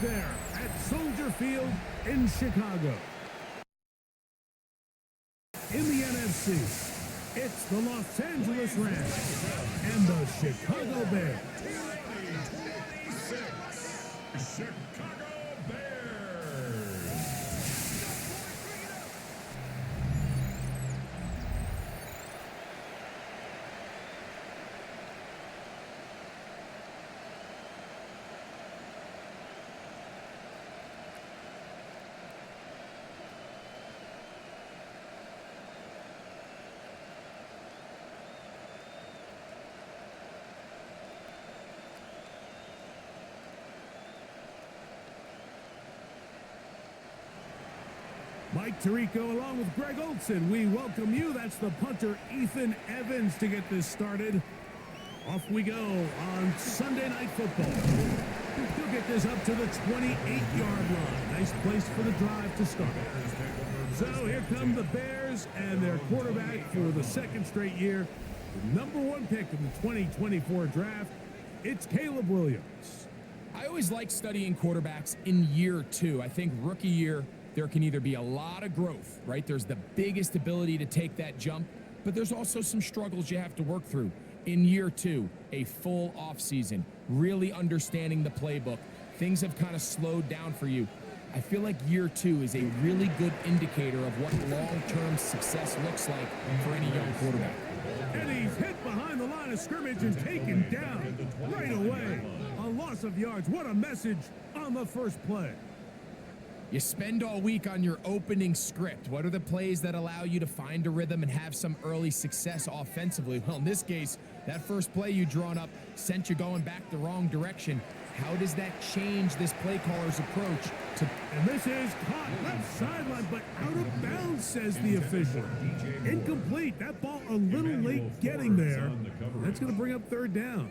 there at Soldier Field in Chicago. In the NFC, it's the Los Angeles Rams and the Chicago Bears. Chicago Bears. Mike Tirico along with Greg Olson, we welcome you. That's the punter Ethan Evans to get this started. Off we go on Sunday Night Football. He'll get this up to the 28-yard line. Nice place for the drive to start. So here come the Bears and their quarterback for the second straight year. The number one pick in the 2024 draft, it's Caleb Williams. I always like studying quarterbacks in year two. I think rookie year, there can either be a lot of growth, right? There's the biggest ability to take that jump, but there's also some struggles you have to work through. In year two, a full offseason, really understanding the playbook. Things have kind of slowed down for you. I feel like year two is a really good indicator of what long-term success looks like for any young quarterback. And he's hit behind the line of scrimmage and taken down right away. A loss of yards. What a message on the first play. You spend all week on your opening script. What are the plays that allow you to find a rhythm and have some early success offensively? Well, in this case, that first play you drawn up sent you going back the wrong direction. How does that change this play caller's approach to... And this is caught left sideline, but out of bounds, says the official. Incomplete. That ball a little late getting there. That's going to bring up third down.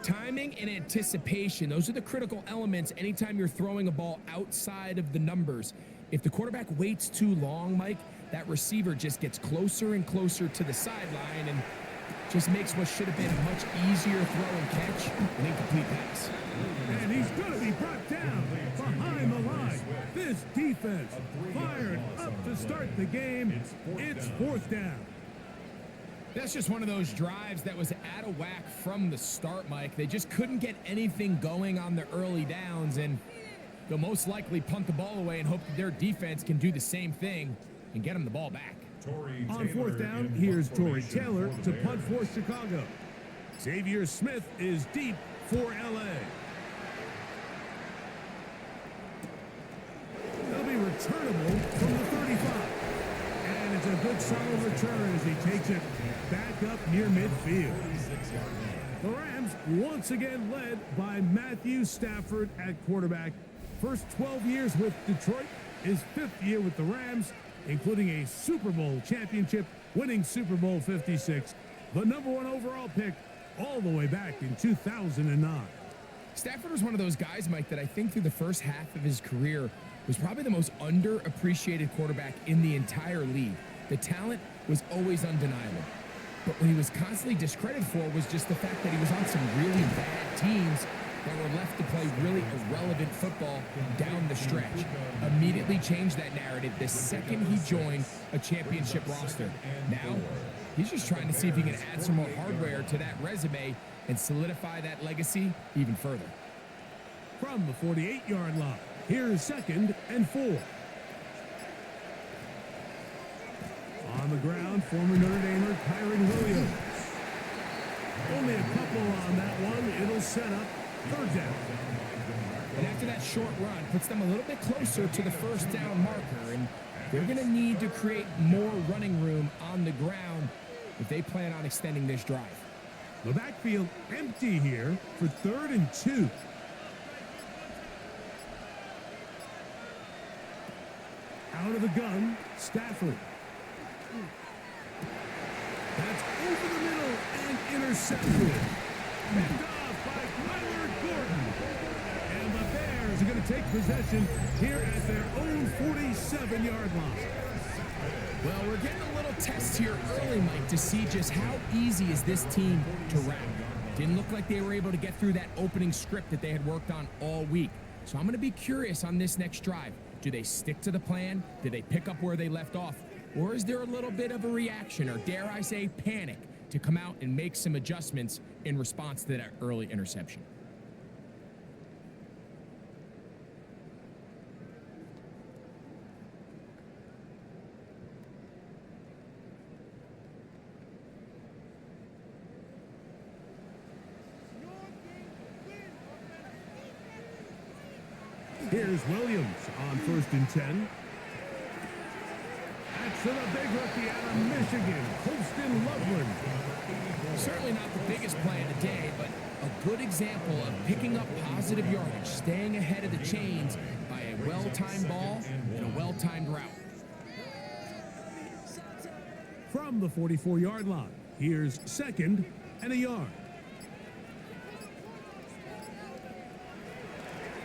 Timing and anticipation, those are the critical elements anytime you're throwing a ball outside of the numbers. If the quarterback waits too long, Mike, that receiver just gets closer and closer to the sideline and just makes what should have been a much easier throw and catch an incomplete pass. And he's going to be brought down behind the line. This defense fired up to start the game. It's fourth down. That's just one of those drives that was out of whack from the start, Mike. They just couldn't get anything going on the early downs, and they'll most likely punt the ball away and hope that their defense can do the same thing and get them the ball back. On fourth down, here's Tory Taylor to punt for Chicago. Xavier Smith is deep for L.A. They'll be returnable from the 35. And it's a good solid return as he takes it back up near midfield. The Rams once again led by Matthew Stafford at quarterback. First 12 years with Detroit, his fifth year with the Rams, including a Super Bowl championship, winning Super Bowl 56. The number one overall pick all the way back in 2009. Stafford was one of those guys, Mike, that I think through the first half of his career was probably the most underappreciated quarterback in the entire league. The talent was always undeniable. But what he was constantly discredited for was just the fact that he was on some really bad teams that were left to play really irrelevant football down the stretch. Immediately changed that narrative the second he joined a championship roster. Now, he's just trying to see if he can add some more hardware to that resume and solidify that legacy even further. From the 48-yard line, here's second and 4. On the ground, former Notre Damer Kyron Williams. Only a couple on that one. It'll set up third down. And after that short run, puts them a little bit closer to the first down marker, and they're going to need to create more running room on the ground if they plan on extending this drive. The backfield empty here for 3rd and 2. Out of the gun, Stafford. That's over the middle and intercepted. Picked off by Tyler Gordon. And the Bears are going to take possession here at their own 47-yard line. Well, we're getting a little test here early, Mike, to see just how easy is this team to wrap. Didn't look like they were able to get through that opening script that they had worked on all week. So I'm going to be curious on this next drive. Do they stick to the plan? Do they pick up where they left off? Or is there a little bit of a reaction, or dare I say panic, to come out and make some adjustments in response to that early interception? Here's Williams on 1st and 10. That's to the big rookie out of Michigan, Holston Loveland. Certainly not the biggest play of the day, but a good example of picking up positive yardage, staying ahead of the chains by a well-timed ball and a well-timed route. From the 44-yard line, here's 2nd and a yard.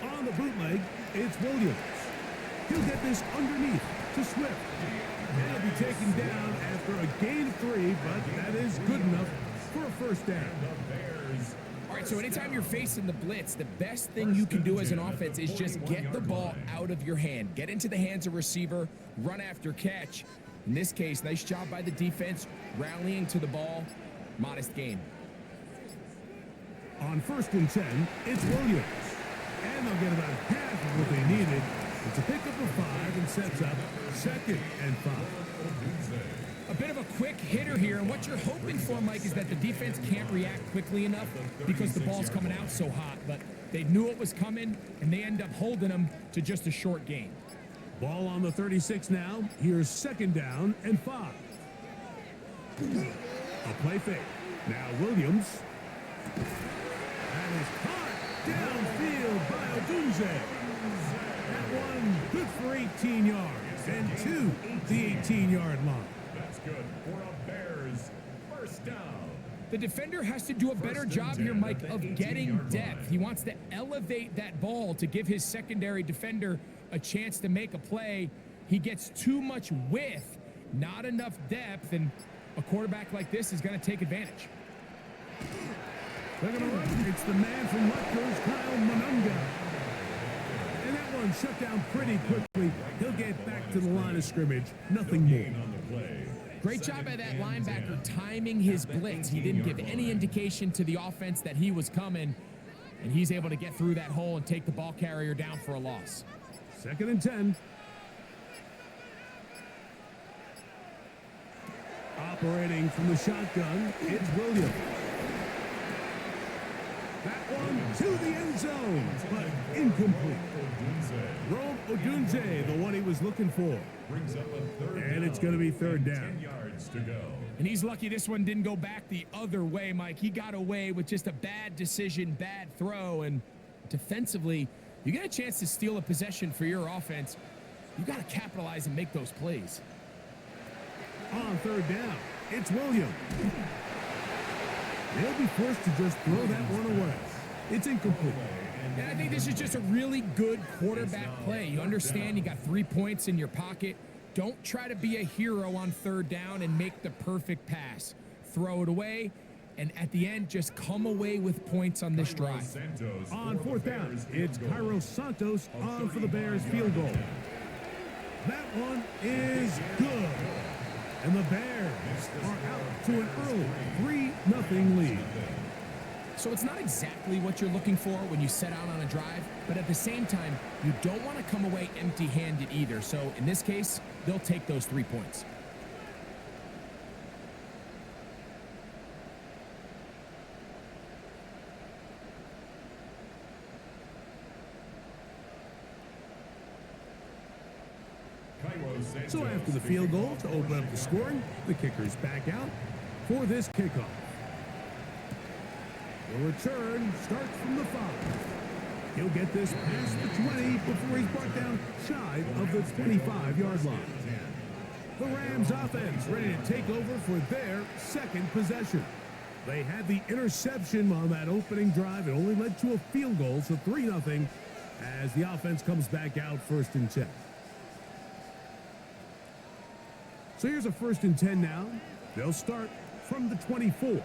On the bootleg, it's Williams. He'll get this underneath to Swift. And he'll be taken down after a gain of 3, but that is good enough for a first down. All right, so anytime you're facing the blitz, the best thing you can do as an offense is just get the ball out of your hand. Get into the hands of receiver, run after catch. In this case, nice job by the defense, rallying to the ball. Modest gain. On 1st and 10, it's Williams. And they'll get about half of what they needed. It's a pickup of 5 and sets up 2nd and 5. A bit of a quick hitter here, and what you're hoping for, Mike, is that the defense can't react quickly enough because the ball's coming out so hot. But they knew it was coming, and they end up holding them to just a short gain. Ball on the 36 now. Here's 2nd down and 5. A play fake. Now Williams. That is caught downfield by Odunze. That one good for 18 yards and to the 18-yard line. That's good for a Bears first down. The defender has to do a better job here, Mike, of getting depth. He wants to elevate that ball to give his secondary defender a chance to make a play. He gets too much width, not enough depth, and a quarterback like this is going to take advantage. They're going to run. It's the man from Rutgers, Kyle Monunga. And that one shut down pretty quickly. He'll get back to the line of scrimmage. Nothing more. Great job by that linebacker timing his blitz. He didn't give any indication to the offense that he was coming, and he's able to get through that hole and take the ball carrier down for a loss. 2nd and 10. Operating from the shotgun, it's Williams. That one to the end zone, but incomplete. Rome Odunze, the one he was looking for. And it's going to be 3rd down. 10 yards to go. And he's lucky this one didn't go back the other way, Mike. He got away with just a bad decision, bad throw, and defensively, you get a chance to steal a possession for your offense. You got to capitalize and make those plays. On 3rd down, it's Williams. They'll be forced to just throw that one away. It's incomplete. And I think this is just a really good quarterback play. You understand you got 3 points in your pocket. Don't try to be a hero on 3rd down and make the perfect pass. Throw it away, and at the end, just come away with points on this drive. On 4th down, it's Cairo Santos on for the Bears field goal. That one is good. And the Bears are out to an early 3-0 lead. So it's not exactly what you're looking for when you set out on a drive, but at the same time, you don't want to come away empty-handed either. So in this case, they'll take those 3 points. So after the field goal to open up the scoring, the kicker's back out for this kickoff. The return starts from the 5. He'll get this past the 20 before he's brought down shy of the 25-yard line. The Rams offense ready to take over for their 2nd possession. They had the interception on that opening drive. It only led to a field goal, so 3-0 as the offense comes back out 1st and 10. So here's a 1st and 10 now. They'll start from the 24.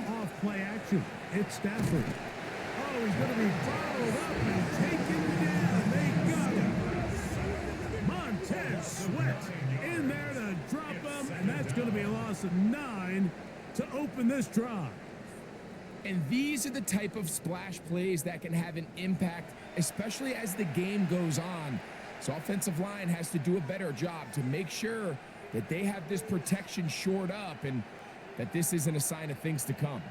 Off play action. It's Stafford. Oh, he's going to be followed up and taken down. They got him. Montez Sweat in there to drop him, and that's going to be a loss of 9 to open this drive. And these are the type of splash plays that can have an impact, especially as the game goes on. So offensive line has to do a better job to make sure that they have this protection shored up and that this isn't a sign of things to come.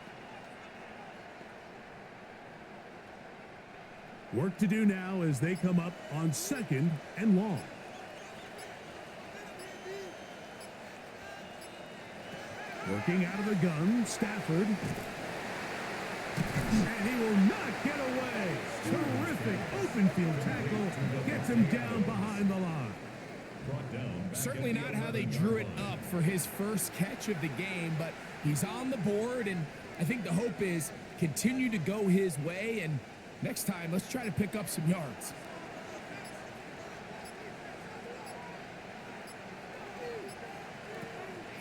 Work to do now as they come up on 2nd and long. Working out of the gun, Stafford. And he will not get away. Terrific open field tackle. Gets him down behind the line. Certainly not how they drew it up for his first catch of the game, but he's on the board, and I think the hope is continue to go his way, and next time, let's try to pick up some yards.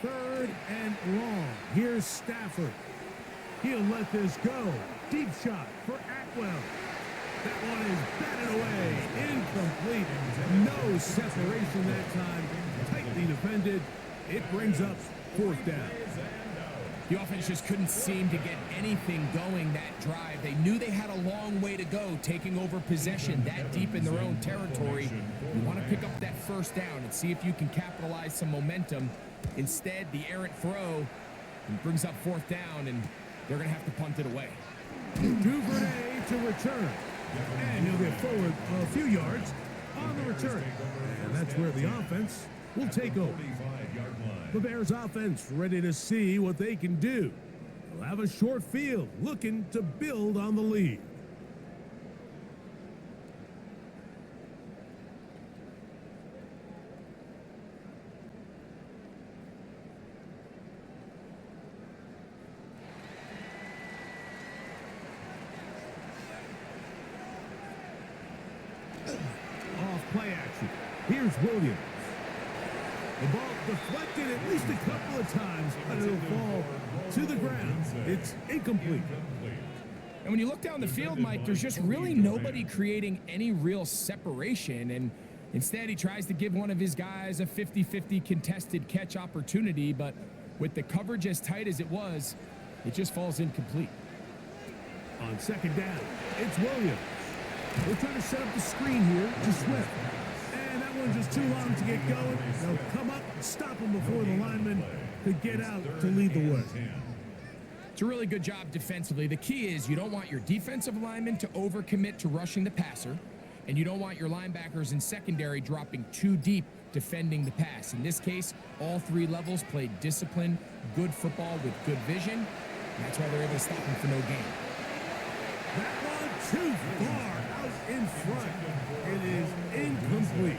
Third and long. Here's Stafford. He'll let this go. Deep shot for Atwell. That one is batted away. Incomplete. No separation that time. Tightly defended. It brings up 4th down. The offense just couldn't seem to get anything going that drive. They knew they had a long way to go, taking over possession that deep in their own territory. You want to pick up that 1st down and see if you can capitalize some momentum. Instead, the errant throw brings up 4th down, and they're going to have to punt it away. Duvernay to return. And he'll get forward a few yards on the return. And that's where the offense will take over. The Bears offense ready to see what they can do. They'll have a short field looking to build on the lead. Off play action. Here's Williams. The ball deflected at least a couple of times, but it'll fall to the ground. It's incomplete. And when you look down the field, Mike, there's just really nobody creating any real separation. And instead, he tries to give one of his guys a 50-50 contested catch opportunity. But with the coverage as tight as it was, it just falls incomplete. On 2nd down, it's Williams. They're trying to set up the screen here to Swift. And that one's just too long to get going. They'll come up and stop him before the lineman could get out to lead the way. It's a really good job defensively. The key is you don't want your defensive linemen to overcommit to rushing the passer, and you don't want your linebackers in secondary dropping too deep defending the pass. In this case, all 3 levels played disciplined, good football with good vision, and that's why they're able to stop him for no gain. That one too far out in front. It is incomplete.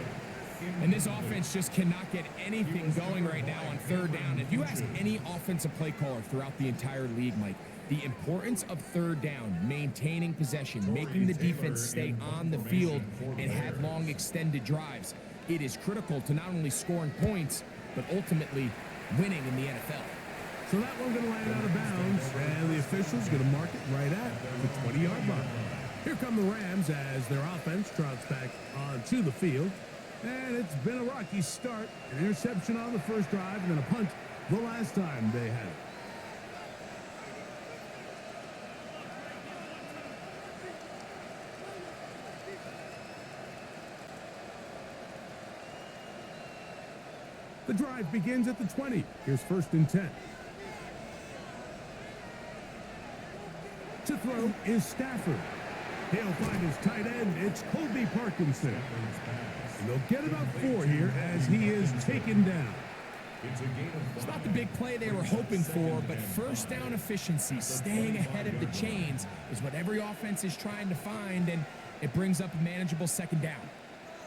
And this offense just cannot get anything going right now on 3rd down. If you ask any offensive play caller throughout the entire league, Mike, the importance of 3rd down, maintaining possession, making the defense stay on the field and have long extended drives, it is critical to not only scoring points, but ultimately winning in the NFL. So that one going to land out of bounds, and the official's going to mark it right at the 20-yard line. Here come the Rams as their offense trots back onto the field. And it's been a rocky start. An interception on the first drive and then a punt the last time they had it. The drive begins at the 20. Here's 1st and 10. To throw is Stafford. He'll find his tight end. It's Colby Parkinson. And they'll get about 4 here as he is taken down. It's not the big play they were hoping for, but 1st down efficiency, staying ahead of the chains, is what every offense is trying to find, and it brings up a manageable 2nd down.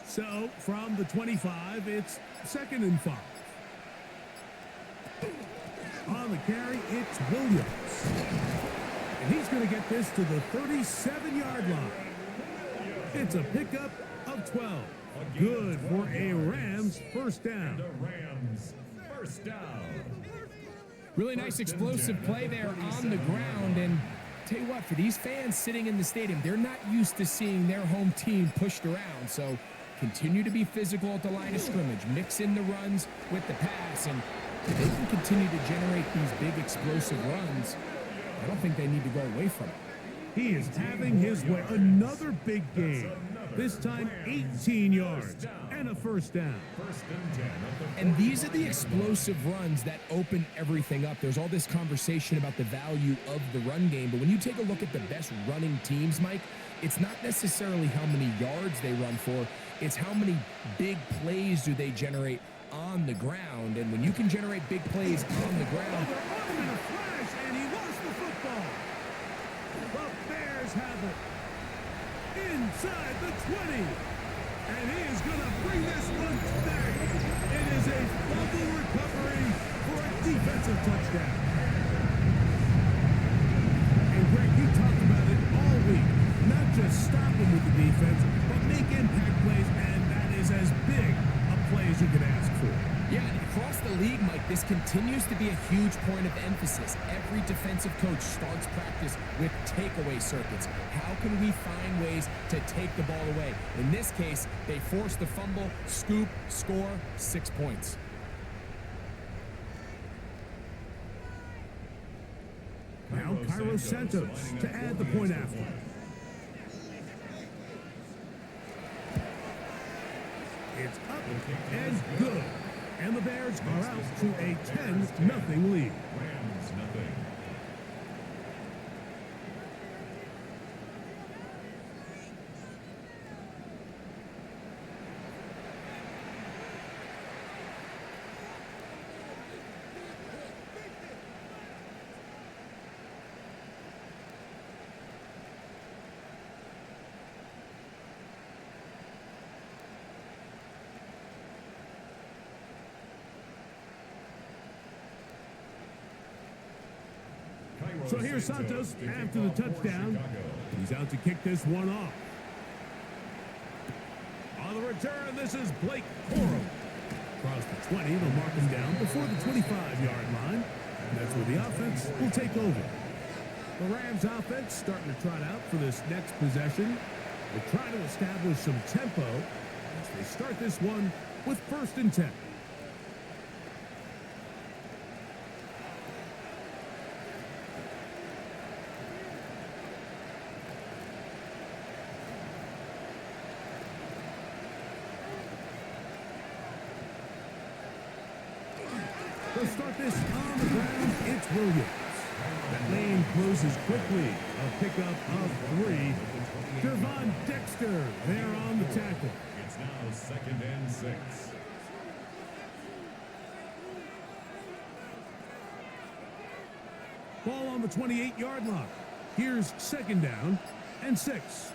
So from the 25, it's 2nd and 5. On the carry, it's Williams. And he's going to get this to the 37-yard line. It's a pickup of 12. Good for a Rams 1st down. The Rams 1st down. Really nice explosive play there on the ground. And tell you what, for these fans sitting in the stadium, they're not used to seeing their home team pushed around. So continue to be physical at the line of scrimmage. Mix in the runs with the pass. And if they can continue to generate these big explosive runs, I don't think they need to go away from it. He is having his way. Another big game. This time 18 yards and a first down. And these are the explosive runs that open everything up. There's all this conversation about the value of the run game, but when you take a look at the best running teams, Mike, it's not necessarily how many yards they run for, it's how many big plays do they generate on the ground. And when you can generate big plays on the ground, In a flash, and he lost the football. The Bears have it inside the 20, and he is going to bring this one back. It is a fumble recovery for a defensive touchdown. And Greg, you talked about it all week. Not just stop him with the defense, but make impact plays, and that is as big a play as you could ask for. yeah, and across the league, Mike, this continues to be a huge point of emphasis. Every defensive coach starts practice with takeaway circuits. How can we find ways to take the ball away? In this case, they forced the fumble, scoop, score, 6 points. Now Cairo Santos to add the point after. It's up and good. And the Bears are out to a 10-0 lead. Rams nothing. So here's Santos after the touchdown. He's out to kick this one off. On the return, this is Blake Corum. Across the 20, they'll mark him down before the 25-yard line. And that's where the offense will take over. The Rams offense starting to trot out for this next possession. They try to establish some tempo as they start this one with 1st and 10. They'll start this on the ground. It's Williams. That lane closes quickly. A pickup of 3. Devon Dexter there on the tackle. It's now 2nd and 6. Ball on the 28-yard line. Here's 2nd down and 6.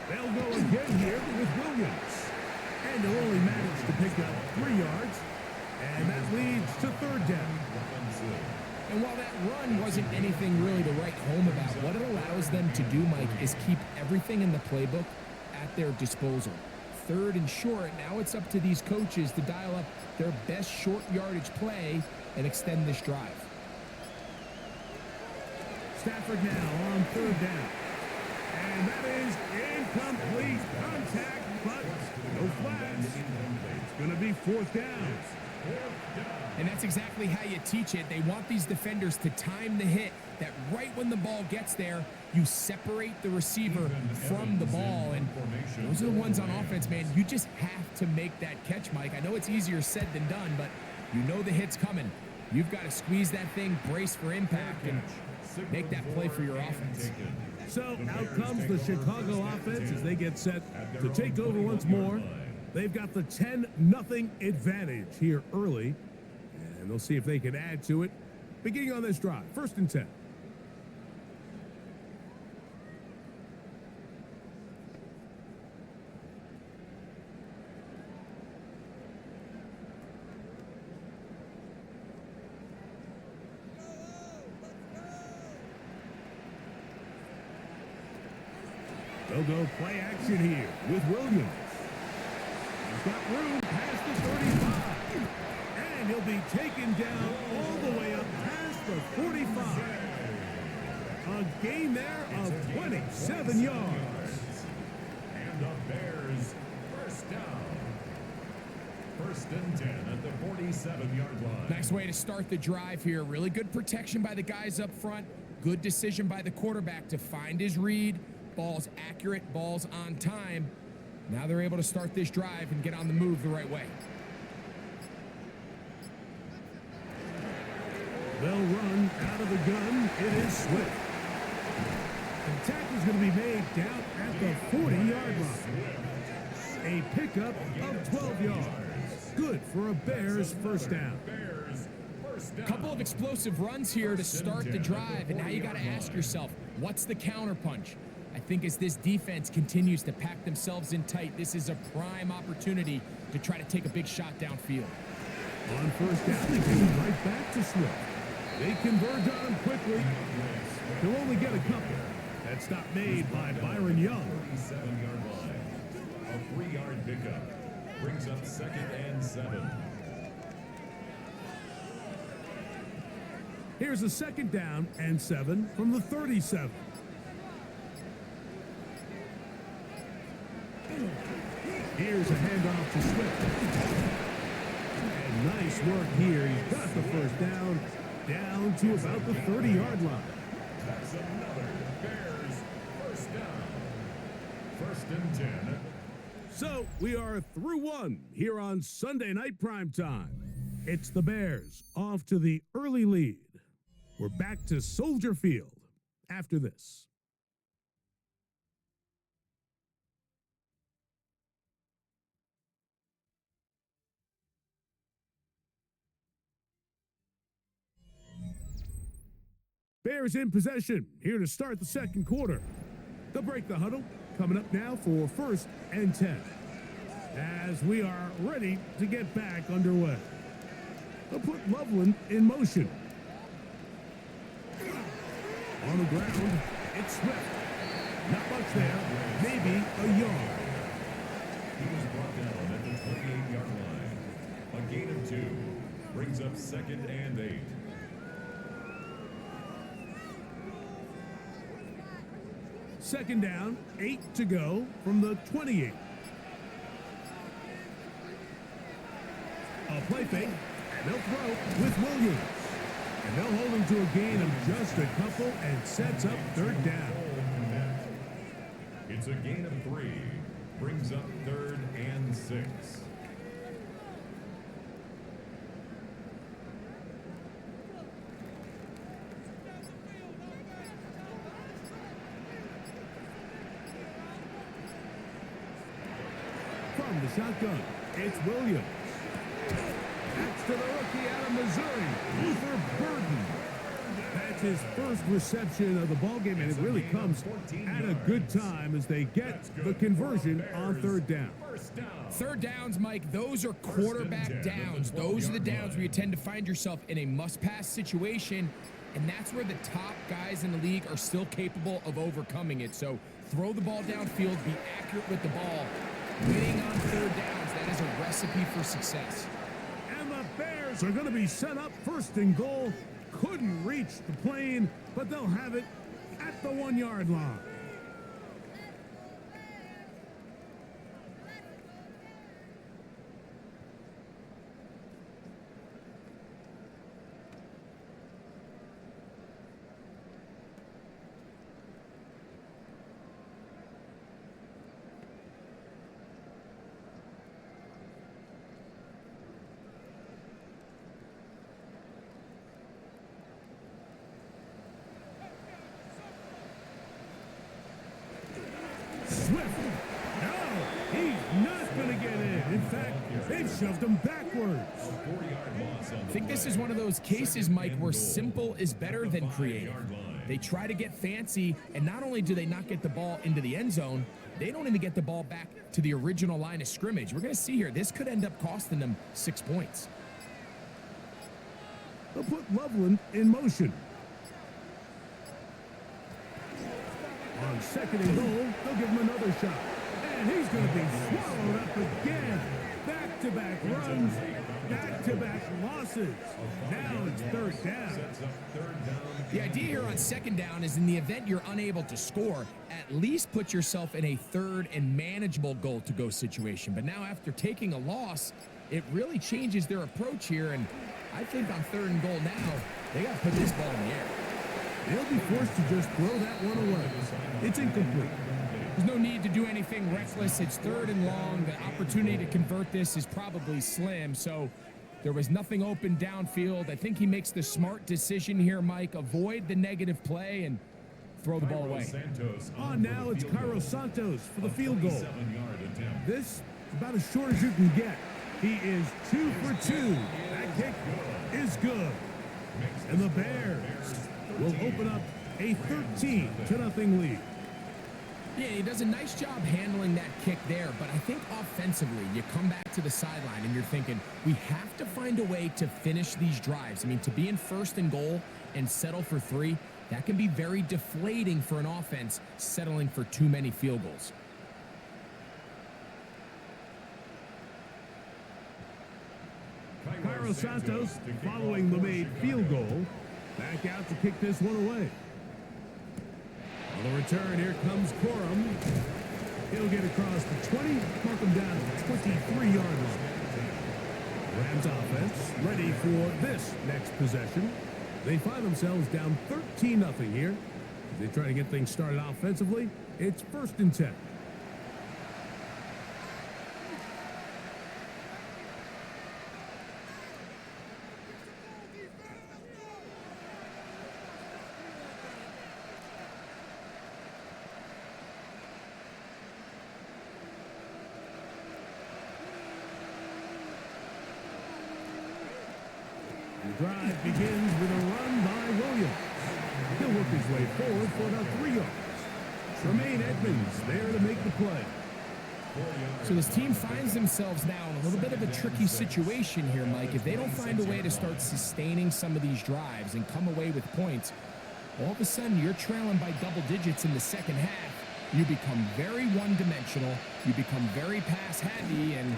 They'll go again here with Williams. And they'll only manage to pick up 3 yards. And that leads to 3rd down. And while that run wasn't anything really to write home about, what it allows them to do, Mike, is keep everything in the playbook at their disposal. 3rd and short, now it's up to these coaches to dial up their best short yardage play and extend this drive. Stafford now on 3rd down. And that is incomplete contact, but no flags. It's going to be 4th down. And that's exactly how you teach it. They want these defenders to time the hit, that right when the ball gets there, you separate the receiver from the ball. And those are the ones on offense, man. You just have to make that catch, Mike. I know it's easier said than done, but you know the hit's coming. You've got to squeeze that thing, brace for impact, and make that play for your offense. So out comes the Chicago offense as they get set to take over once more. They've got the 10-0 advantage here early, and they'll see if they can add to it beginning on this drive. 1st and 10. They'll go play action here with Williams. He's got room past the 35. And he'll be taken down all the way up past the 45. A gain there of 27 yards. And the Bears first down. First and 10 at the 47-yard line. Nice way to start the drive here. Really good protection by the guys up front. Good decision by the quarterback to find his read. Ball's accurate, ball's on time. Now they're able to start this drive and get on the move the right way. They'll run out of the gun. It is Swift. The tackle's going to be made down at the 40-yard line. A pickup of 12 yards. Good for a Bears first down. A couple of explosive runs here to start the drive, and now you got to ask yourself, what's the counterpunch? I think as this defense continues to pack themselves in tight, this is a prime opportunity to try to take a big shot downfield. On first down, they give it right back to Swift. They converge on him quickly. They'll only get a couple. That stop made by Byron Young. 47-yard line. A 3-yard pickup. Brings up 2nd and 7. Here's a 2nd down and 7 from the 37. Here's a handoff to Swift. And nice work here. He's got the first down to about the 30-yard line. That's another Bears first down. First and 10. So we are through one here on Sunday Night Primetime. It's the Bears off to the early lead. We're back to Soldier Field after this. Bears in possession, here to start the second quarter. They'll break the huddle, coming up now for 1st and 10. As we are ready to get back underway. They'll put Loveland in motion. On the ground, it's Swift. Not much there, maybe a yard. He was brought down at the 28-yard line. A gain of 2. Brings up 2nd and 8. Second down, 8 to go from the 28. A play fake, and they'll throw with Williams. And they'll hold him to a gain of just a couple and sets up 3rd down. It's a gain of 3. Brings up 3rd and 6. From the shotgun, it's Williams. That's to the rookie out of Missouri, Luther Burden. That's his first reception of the ballgame, and it really comes at a good time as they get the conversion on 3rd down. 3rd downs, Mike, those are quarterback downs. Those are the downs where you tend to find yourself in a must-pass situation, and that's where the top guys in the league are still capable of overcoming it. So throw the ball downfield, be accurate with the ball. Winning on 3rd downs, that is a recipe for success. And the Bears are going to be set up 1st and goal. Couldn't reach the plane, but they'll have it at the 1-yard line. Swift. No, he's not going to get in. In fact, they've shoved him backwards. I think this is one of those cases, Mike, where simple is better than creative. They try to get fancy, and not only do they not get the ball into the end zone, they don't even get the ball back to the original line of scrimmage. We're going to see here, this could end up costing them 6 points. They'll put Loveland in motion. On 2nd and goal, they'll give him another shot. And he's going to be swallowed up again. Back-to-back runs, back-to-back loss misses. Now it's third down. Sets up third down. The idea here on second down is in the event you're unable to score, at least put yourself in a third and manageable goal-to-go situation. But now after taking a loss, it really changes their approach here, and I think on third and goal now, they got to put this ball in the air. They'll be forced to just throw that one away. It's incomplete. There's no need to do anything reckless. It's third and long. The opportunity to convert this is probably slim, so there was nothing open downfield. I think he makes the smart decision here, Mike. Avoid the negative play and throw the ball away. On now, it's Cairo Santos for the field goal. 47-yard attempt. This is about as short as you can get. He is 2 for 2. That kick is good. And the Bears will open up a 13-0 lead. Yeah, he does a nice job handling that kick there, but I think offensively, you come back to the sideline and you're thinking, we have to find a way to finish these drives. I mean, to be in first and goal and settle for 3, that can be very deflating for an offense settling for too many field goals. Cairo Santos following the made field goal. Back out to kick this one away. On the return, here comes Corum. He'll get across the 20, mark him down at the 23-yard line. Rams offense ready for this next possession. They find themselves down 13-0 here. As they try to get things started offensively, it's 1st and 10. The drive begins with a run by Williams. He'll work his way forward for about 3 yards. Tremaine Edmonds there to make the play. So this team finds themselves now in a little bit of a tricky situation here, Mike. If they don't find a way to start sustaining some of these drives and come away with points, all of a sudden you're trailing by double digits in the second half. You become very one-dimensional, you become very pass-heavy, and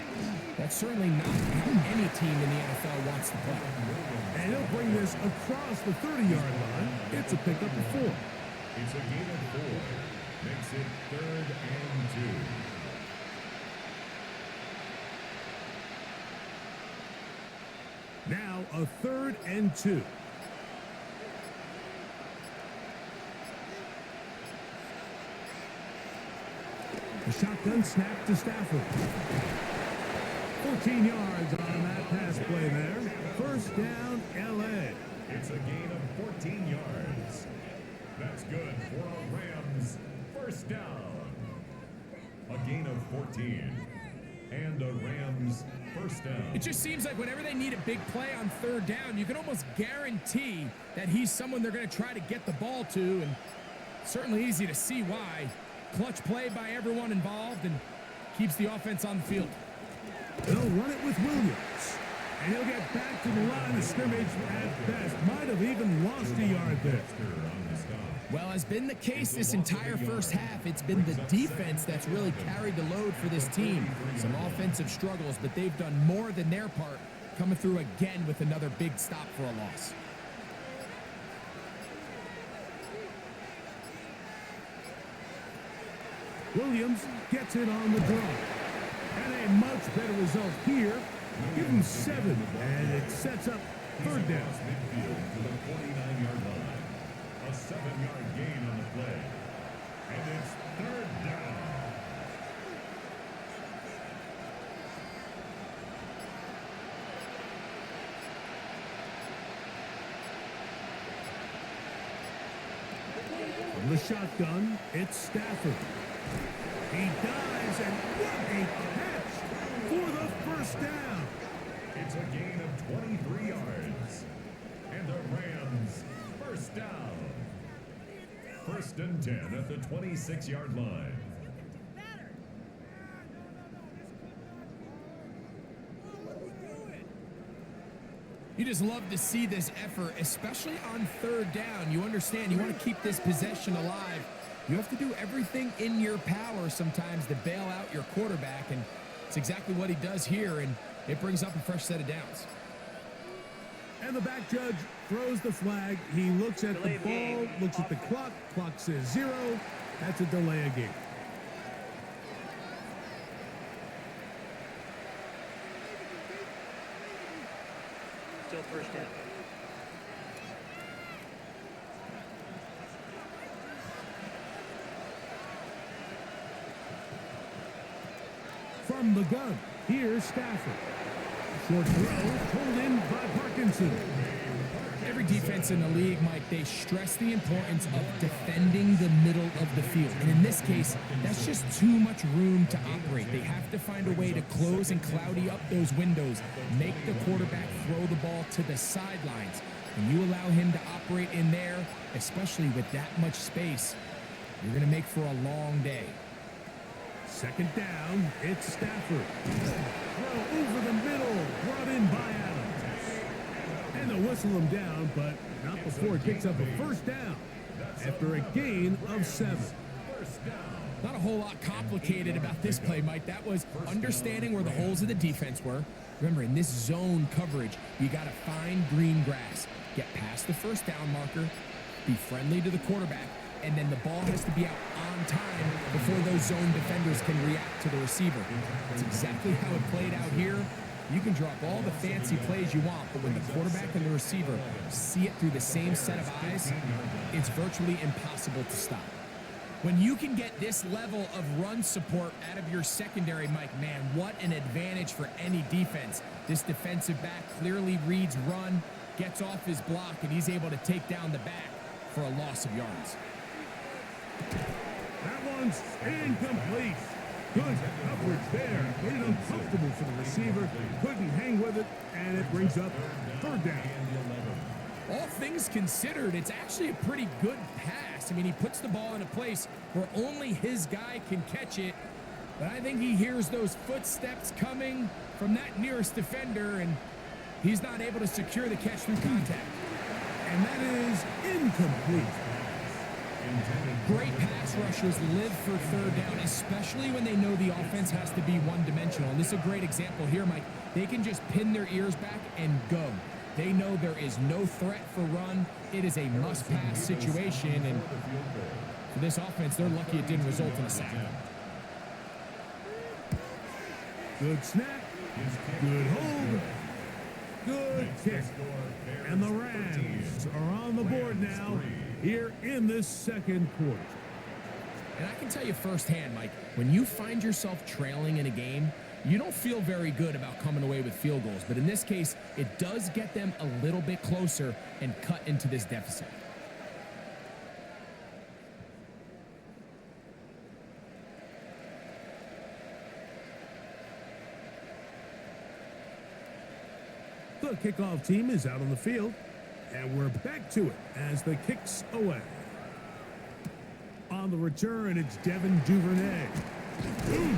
that's certainly not how any team in the NFL wants to play. And he'll bring this across the 30-yard line. It's a pickup of 4. It's a gain of 4. Makes it 3rd and 2. Now a 3rd and 2. The shotgun snap to Stafford. 14 yards on that pass play there. 1st down, L.A. It's a gain of 14 yards. That's good for a Rams 1st down. A gain of 14. And a Rams 1st down. It just seems like whenever they need a big play on 3rd down, you can almost guarantee that he's someone they're going to try to get the ball to, and certainly easy to see why. Clutch play by everyone involved and keeps the offense on the field. They'll run it with Williams. And he'll get back to the line of scrimmage at best. Might have even lost a yard there. Well, has been the case this entire first half. It's been the defense that's really carried the load for this team. Some offensive struggles, but they've done more than their part, coming through again with another big stop for a loss. Williams gets it on the draw. And a much better result here. Give him 7, and it sets up 3rd down. Midfield to the 49-yard line. A 7-yard gain on the play. And it's 3rd down. From the shotgun, it's Stafford. He dives, and what a catch for the 1st down. It's a gain of 23 yards. And the Rams 1st down. 1st and 10 at the 26-yard line. You just love to see this effort, especially on 3rd down. You understand, you want to keep this possession alive. You have to do everything in your power sometimes to bail out your quarterback, and it's exactly what he does here, and it brings up a fresh set of downs. And the back judge throws the flag. He looks at the ball, looks at the clock. Clock says 0. That's a delay of game. Still first down. From the gun, here's Stafford. Short throw, pulled in by Parkinson. Every defense in the league, Mike, they stress the importance of defending the middle of the field. And in this case, that's just too much room to operate. They have to find a way to close and cloudy up those windows, make the quarterback throw the ball to the sidelines. When you allow him to operate in there, especially with that much space, you're going to make for a long day. Second down, it's Stafford. Throw over the middle, brought in by Adams. And they'll whistle him down, but not before it picks up a first down after a gain of 7. Not a whole lot complicated about this play, Mike. That was understanding where the holes of the defense were. Remember, in this zone coverage, you got to find green grass, get past the first down marker, be friendly to the quarterback, and then the ball has to be out on time before those zone defenders can react to the receiver. That's exactly how it played out here. You can drop all the fancy plays you want, but when the quarterback and the receiver see it through the same set of eyes, it's virtually impossible to stop. When you can get this level of run support out of your secondary, Mike, man, what an advantage for any defense. This defensive back clearly reads run, gets off his block, and he's able to take down the back for a loss of yards. That one's incomplete. Good coverage there. Made it uncomfortable for the receiver. Couldn't hang with it, and it brings up third down. All things considered, it's actually a pretty good pass. I mean, he puts the ball in a place where only his guy can catch it. But I think he hears those footsteps coming from that nearest defender, and he's not able to secure the catch through contact. And that is incomplete. Great pass rushers live for third down, especially when they know the offense has to be one-dimensional. And this is a great example here, Mike. They can just pin their ears back and go. They know there is no threat for run. It is a must-pass situation, and for this offense, they're lucky it didn't result in a sack. Good snap. Good hold. Good kick. And the Rams are on the board now here in this second quarter. And I can tell you firsthand, Mike, when you find yourself trailing in a game, you don't feel very good about coming away with field goals. But in this case, it does get them a little bit closer and cut into this deficit. The kickoff team is out on the field, and we're back to it as the kick's away. On the return, it's Devin Duvernay. And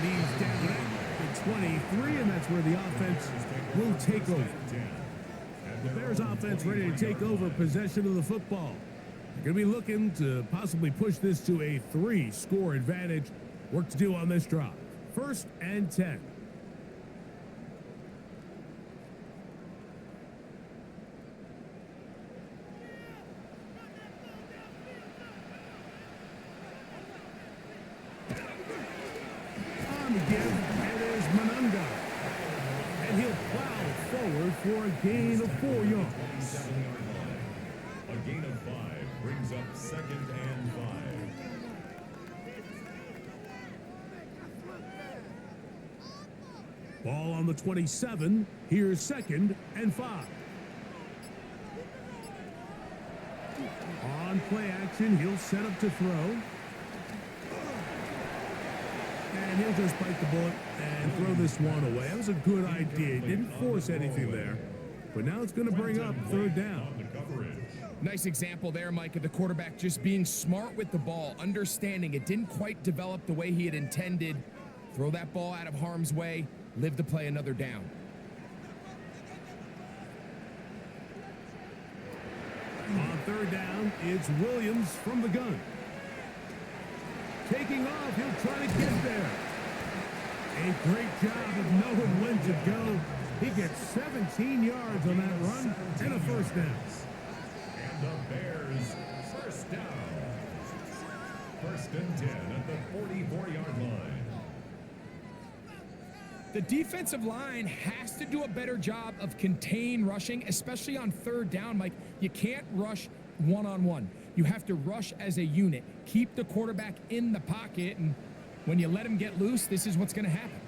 he's down at the 23, and that's where the offense will take over. The Bears offense ready to take over possession of the football. They're going to be looking to possibly push this to a 3-score advantage. Work to do on this drive. 1st and 10. For a gain of 4 yards. A gain of 5 brings up 2nd and 5. Ball on the 27. Here's 2nd and 5. On play action, he'll set up to throw. And he'll just bite the bullet and throw this one away. That was a good idea. He didn't force anything there. But now it's going to bring up 3rd down. Nice example there, Mike, of the quarterback just being smart with the ball, understanding it didn't quite develop the way he had intended. Throw that ball out of harm's way, live to play another down. On 3rd down, it's Williams from the gun. Taking off, he'll try to get there. A great job of knowing when to go. He gets 17 yards on that run and a first down. And the Bears first down. First and 10 at the 44-yard line. The defensive line has to do a better job of contain rushing, especially on third down. Mike, you can't rush one-on-one. You have to rush as a unit. Keep the quarterback in the pocket, and when you let him get loose, this is what's going to happen.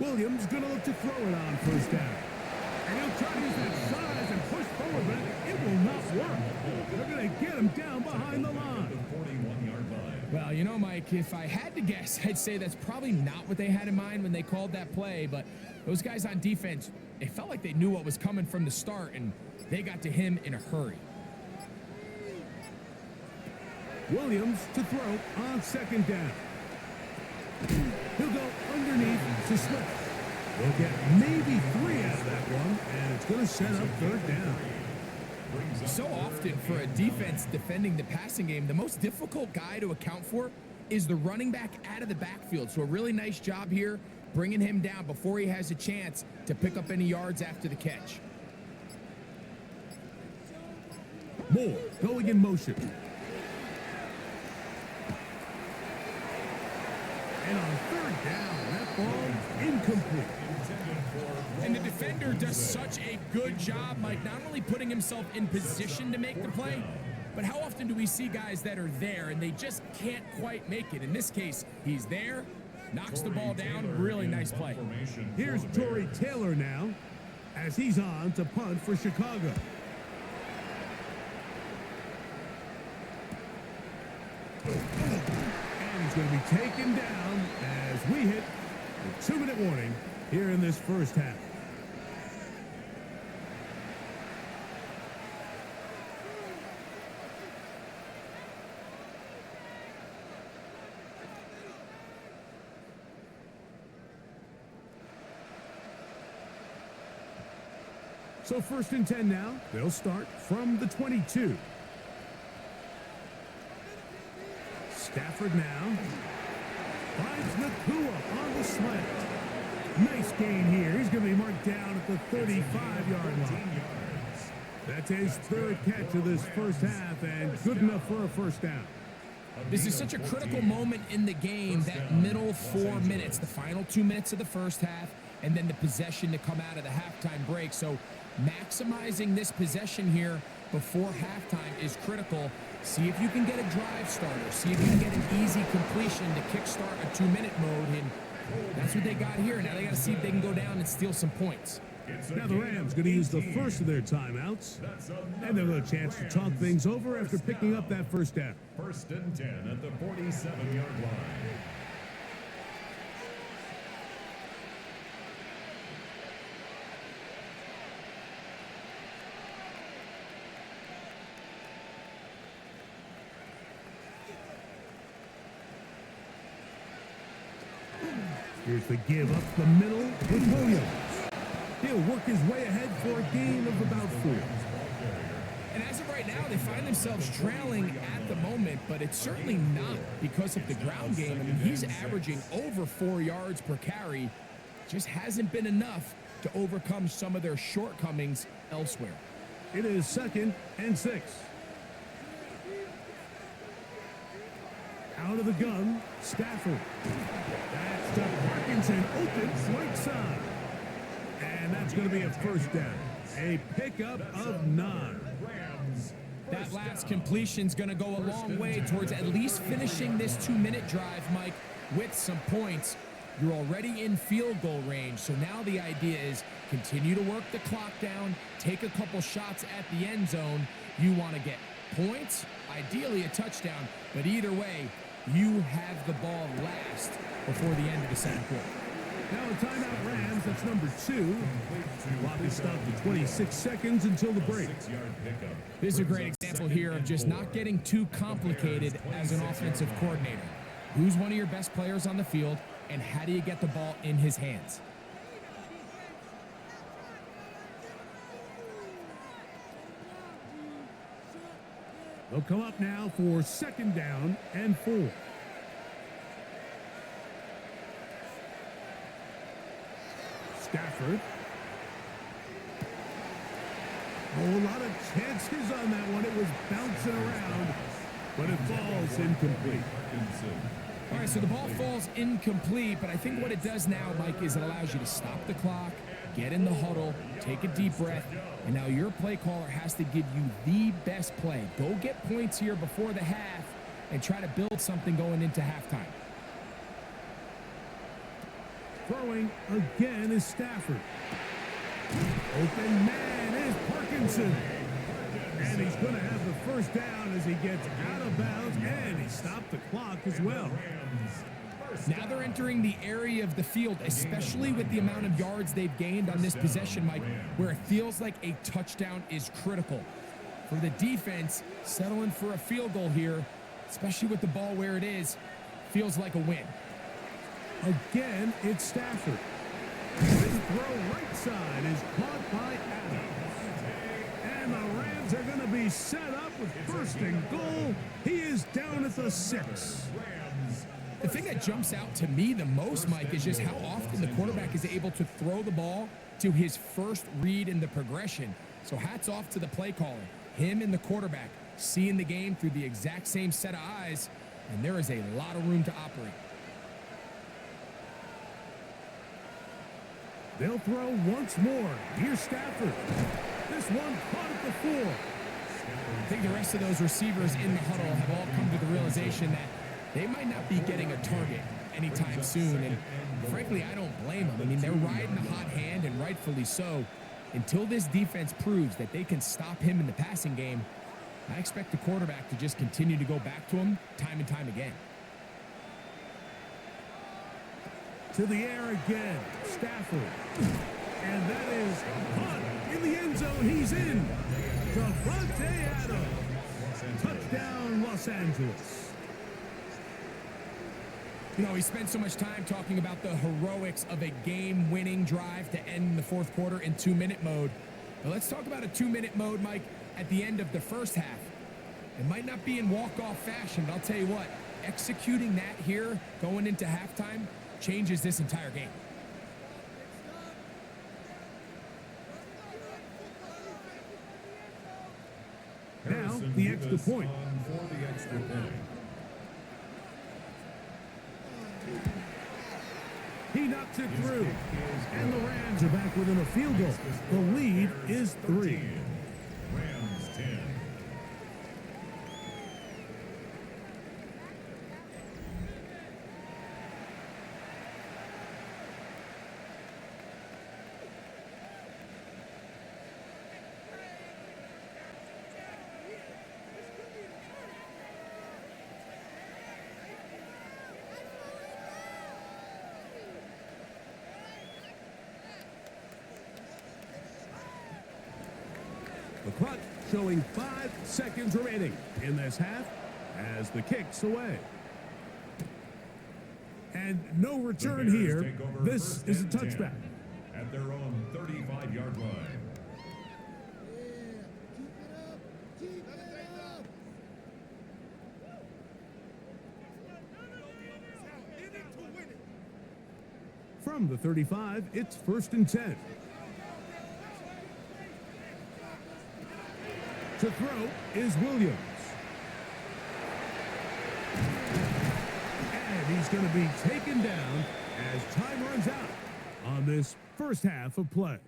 Williams going to look to throw it on first down. And he'll try to use that size and push forward, but it will not work. They're going to get him down behind the line. Well, you know, Mike, if I had to guess, I'd say that's probably not what they had in mind when they called that play, but those guys on defense, it felt like they knew what was coming from the start, and they got to him in a hurry. Williams to throw on second down. He'll go underneath to Smith. They'll get maybe 3 out of that one, and it's going to set up third down. So often for a defense defending the passing game, the most difficult guy to account for is the running back out of the backfield. So a really nice job here, bringing him down before he has a chance to pick up any yards after the catch. Moore going in motion. And on third down, that ball incomplete. And the defender does such a good job, Mike, not only putting himself in position to make the play, but how often do we see guys that are there and they just can't quite make it? In this case, he's there, knocks the ball down, really nice play. Here's Torrey Taylor now, as he's on to punt for Chicago. And he's going to be taken down as we hit the 2-minute warning here in this first half. So first and 10 now. They'll start from the 22. Stafford now finds Nakua on the slant. Nice gain here. He's going to be marked down at the 35-yard line. That's his third catch of this first half, and good enough for a first down. This is such a critical moment in the game, that middle 4 minutes, the final 2 minutes of the first half, and then the possession to come out of the halftime break. So maximizing this possession here before halftime is critical. See if you can get a drive starter. See if you can get an easy completion to kickstart a 2-minute mode, and that's what they got here. Now they got to see if they can go down and steal some points. Now the Rams going to use the first of their timeouts, and they'll have a chance to talk things over after picking up that first down. First and 10 at the 47-yard line. Here's the give up the middle with Williams. He'll work his way ahead for a gain of about 4. And as of right now, they find themselves trailing at the moment, but it's certainly not because of the ground game. I mean, he's averaging over 4 yards per carry. Just hasn't been enough to overcome some of their shortcomings elsewhere. It is 2nd and 6. Out of the gun, Stafford. That's to Parkinson, open right side. And that's going to be a first down. A pickup of 9. That last completion's going to go a long way towards at least finishing this 2-minute drive, Mike, with some points. You're already in field goal range, so now the idea is continue to work the clock down, take a couple shots at the end zone. You want to get points, ideally a touchdown, but either way, you have the ball last before the end of the second quarter. Now a timeout Rams, that's number 2. Clock is stopped at 26 seconds until the break. This is a great example here of just not getting too complicated as an offensive coordinator. Who's one of your best players on the field, and how do you get the ball in his hands? They'll come up now for 2nd down and 4. Stafford. Oh, a lot of chances on that one. It was bouncing around, but it falls incomplete. All right, so the ball falls incomplete, but I think what it does now, Mike, is it allows you to stop the clock, get in the huddle, take a deep breath, and now your play caller has to give you the best play. Go get points here before the half and try to build something going into halftime. Throwing again is Stafford. Open man is Parkinson. And he's going to have the first down as he gets out of bounds, and he stopped the clock as well. Now they're entering the area of the field, especially with the amount of yards they've gained on this possession, Mike, where it feels like a touchdown is critical. For the defense, settling for a field goal here, especially with the ball where it is, feels like a win. Again, it's Stafford. His throw right side is caught by Adams. And the Rams are going to be set up with first and goal. He is down at the 6. The thing that jumps out to me the most, Mike, is just how often the quarterback is able to throw the ball to his first read in the progression. So hats off to the play caller. Him and the quarterback seeing the game through the exact same set of eyes, and there is a lot of room to operate. They'll throw once more. Here's Stafford. This one caught at the 4. I think the rest of those receivers in the huddle have all come to the realization that they might not be getting a target anytime soon, and frankly, I don't blame them. I mean, they're riding the hot hand, and rightfully so. Until this defense proves that they can stop him in the passing game, I expect the quarterback to just continue to go back to him time and time again. To the air again, Stafford. And that is caught in the end zone. He's in. Davante Adams. Touchdown, Los Angeles. You know, he spent so much time talking about the heroics of a game-winning drive to end the fourth quarter in 2-minute mode. But let's talk about a 2-minute mode, Mike, at the end of the first half. It might not be in walk-off fashion, but I'll tell you what, executing that here going into halftime changes this entire game. Now, the extra point. For the extra point. He knocks it through. And the Rams are back within a field goal. The lead is 3. Rams 10. The clock showing 5 seconds remaining in this half as the kick's away. And no return here. This is a touchback. At their own 35-yard line. From the 35, it's 1st and 10. To throw is Williams. And he's going to be taken down as time runs out on this first half of play.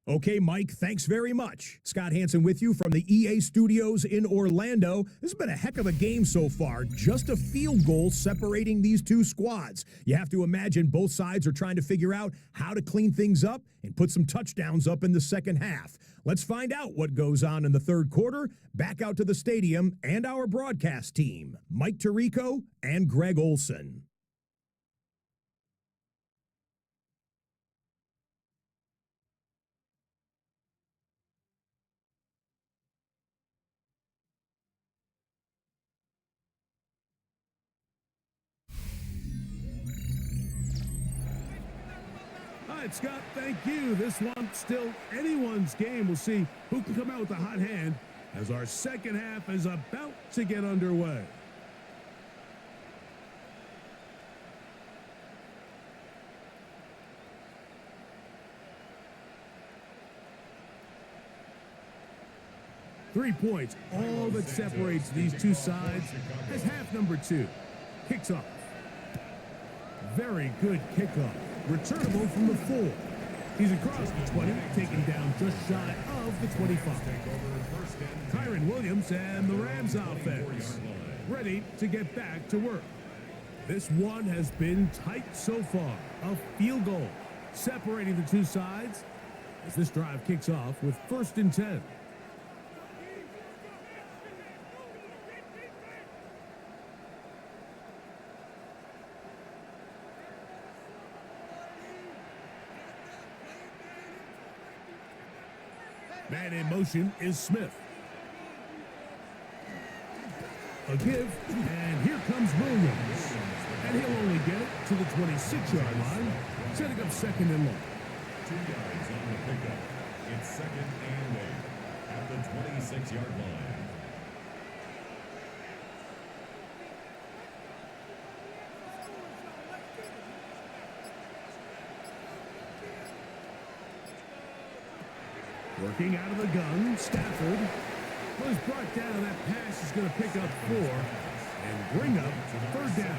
Okay, Mike, thanks very much. Scott Hansen with you from the EA Studios in Orlando. This has been a heck of a game so far. Just a field goal separating these two squads. You have to imagine both sides are trying to figure out how to clean things up and put some touchdowns up in the second half. Let's find out what goes on in the third quarter. Back out to the stadium and our broadcast team, Mike Tirico and Greg Olson. All right, Scott, thank you. This one's still anyone's game. We'll see who can come out with the hot hand as our second half is about to get underway. 3 points, all that separates these two sides as half number 2. Kicks off. Very good kickoff. Returnable from the 4. He's across the 20, taken down just shy of the 25. Kyron Williams and the Rams offense ready to get back to work. This one has been tight so far. A field goal separating the two sides as this drive kicks off with 1st and 10. Man in motion is Smith. A give, and here comes Williams. And he'll only get it to the 26-yard line, setting up 2nd and long. 2 yards on the pickup. It's 2nd and 8 at the 26-yard line. Working out of the gun, Stafford was brought down. That pass is going to pick up 4 and bring up 3rd down.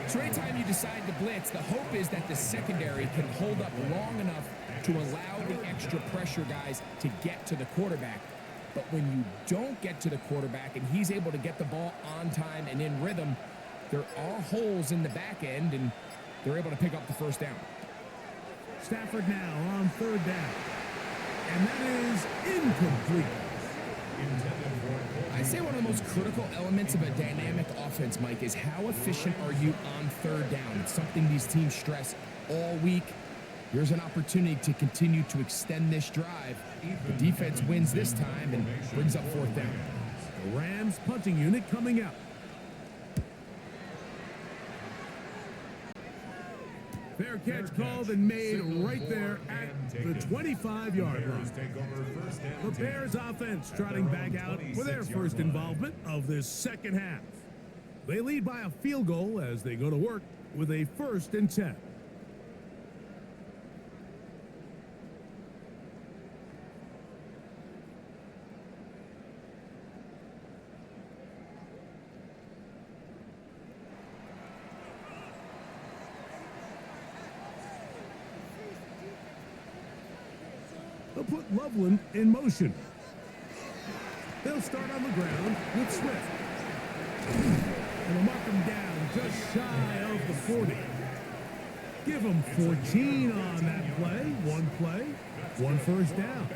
So anytime you decide to blitz, the hope is that the secondary can hold up long enough to allow the extra pressure guys to get to the quarterback. But when you don't get to the quarterback and he's able to get the ball on time and in rhythm, there are holes in the back end, and they're able to pick up the 1st down. Stafford now on 3rd down. And that is incomplete. I say one of the most critical elements of a dynamic offense, Mike, is how efficient are you on 3rd down? It's something these teams stress all week. Here's an opportunity to continue to extend this drive. The defense wins this time and brings up 4th down. The Rams punting unit coming out. Fair catch called and made right there at the 25-yard line. The Bears offense trotting back out for their first involvement of this 2nd half. They lead by a field goal as they go to work with a 1st and 10. They'll put Loveland in motion. They'll start on the ground with Swift. And they'll mark him down just shy of the 40. Give him 14 on that play. One 1st down.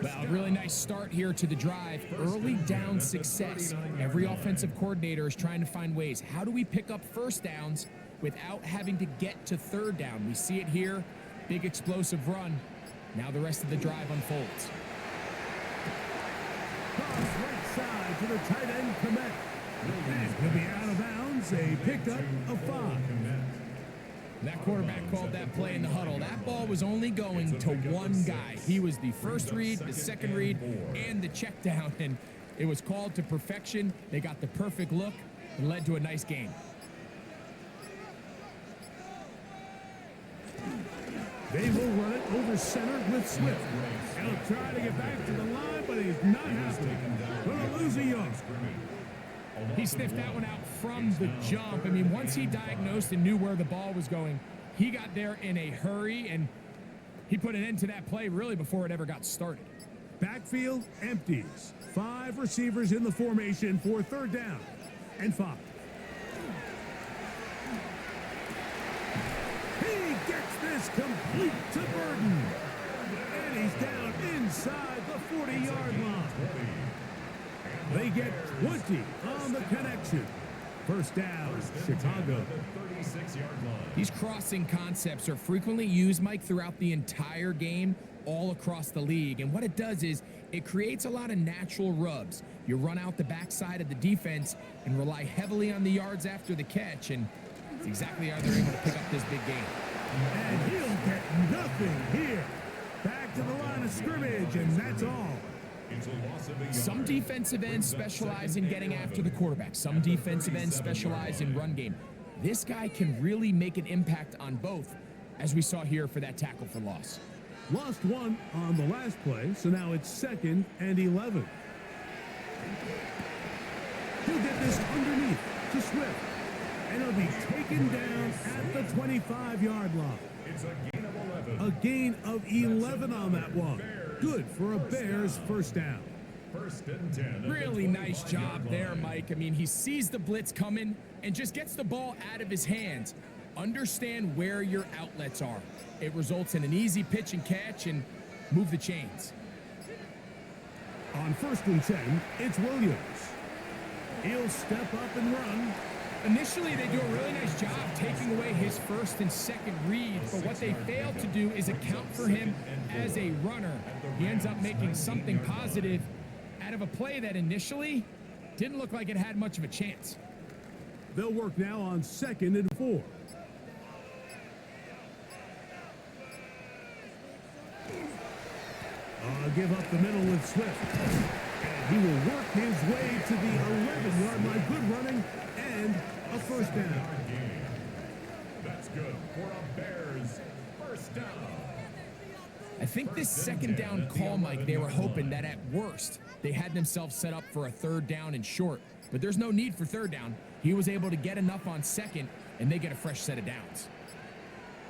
Well, a really nice start here to the drive. Early down success. Every offensive coordinator is trying to find ways. How do we pick up 1st downs without having to get to 3rd down? We see it here. Big explosive run. Now the rest of the drive unfolds. Cross right side to the tight end, Komet. And he'll be out of bounds. A pickup of 5. That quarterback called that play in the huddle. That ball was only going to one guy. He was the 1st read, the 2nd read, and the check down. And it was called to perfection. They got the perfect look and led to a nice game. They will run it over center with Swift. He'll try to get back to the line, but he's not happy. Gonna lose a yard. He sniffed that one out from the jump. I mean, once he diagnosed and knew where the ball was going, he got there in a hurry, and he put an end to that play really before it ever got started. Backfield empties. 5 receivers in the formation for 3rd down and 5. He gets this complete to Burton. And he's down inside the 40-yard line. They get 20 on the connection. 1st down, Chicago. These crossing concepts are frequently used, Mike, throughout the entire game, all across the league. And what it does is it creates a lot of natural rubs. You run out the backside of the defense and rely heavily on the yards after the catch, and it's exactly how they're able to pick up this big game. And he'll get nothing here. Back to the line of scrimmage, and that's all. Some defensive ends specialize in getting after the quarterback. Some defensive ends specialize in run game. This guy can really make an impact on both, as we saw here for that tackle for loss. Lost one on the last play, so now it's 2nd and 11. He'll get this underneath to Swift, and he'll be taken down at the 25-yard line. It's a gain of 11. A gain of 11 on that one. Good for a Bears first down. 1st and 10. Really nice job there, Mike. I mean, he sees the blitz coming and just gets the ball out of his hands. Understand where your outlets are. It results in an easy pitch and catch and move the chains. On 1st and 10, it's Williams. He'll step up and run. Initially, they do a really nice job taking away his 1st and 2nd read, but what they fail to do is account for him as a runner. He ends up making something positive out of a play that initially didn't look like it had much of a chance. They'll work now on 2nd and 4. Give up the middle with Swift. And he will work his way to the 11-yard line. Good running and a first down. That's good for a Bears first down. I think this 2nd down call, Mike, they were hoping that at worst they had themselves set up for a 3rd down and short. But there's no need for 3rd down. He was able to get enough on 2nd, and they get a fresh set of downs.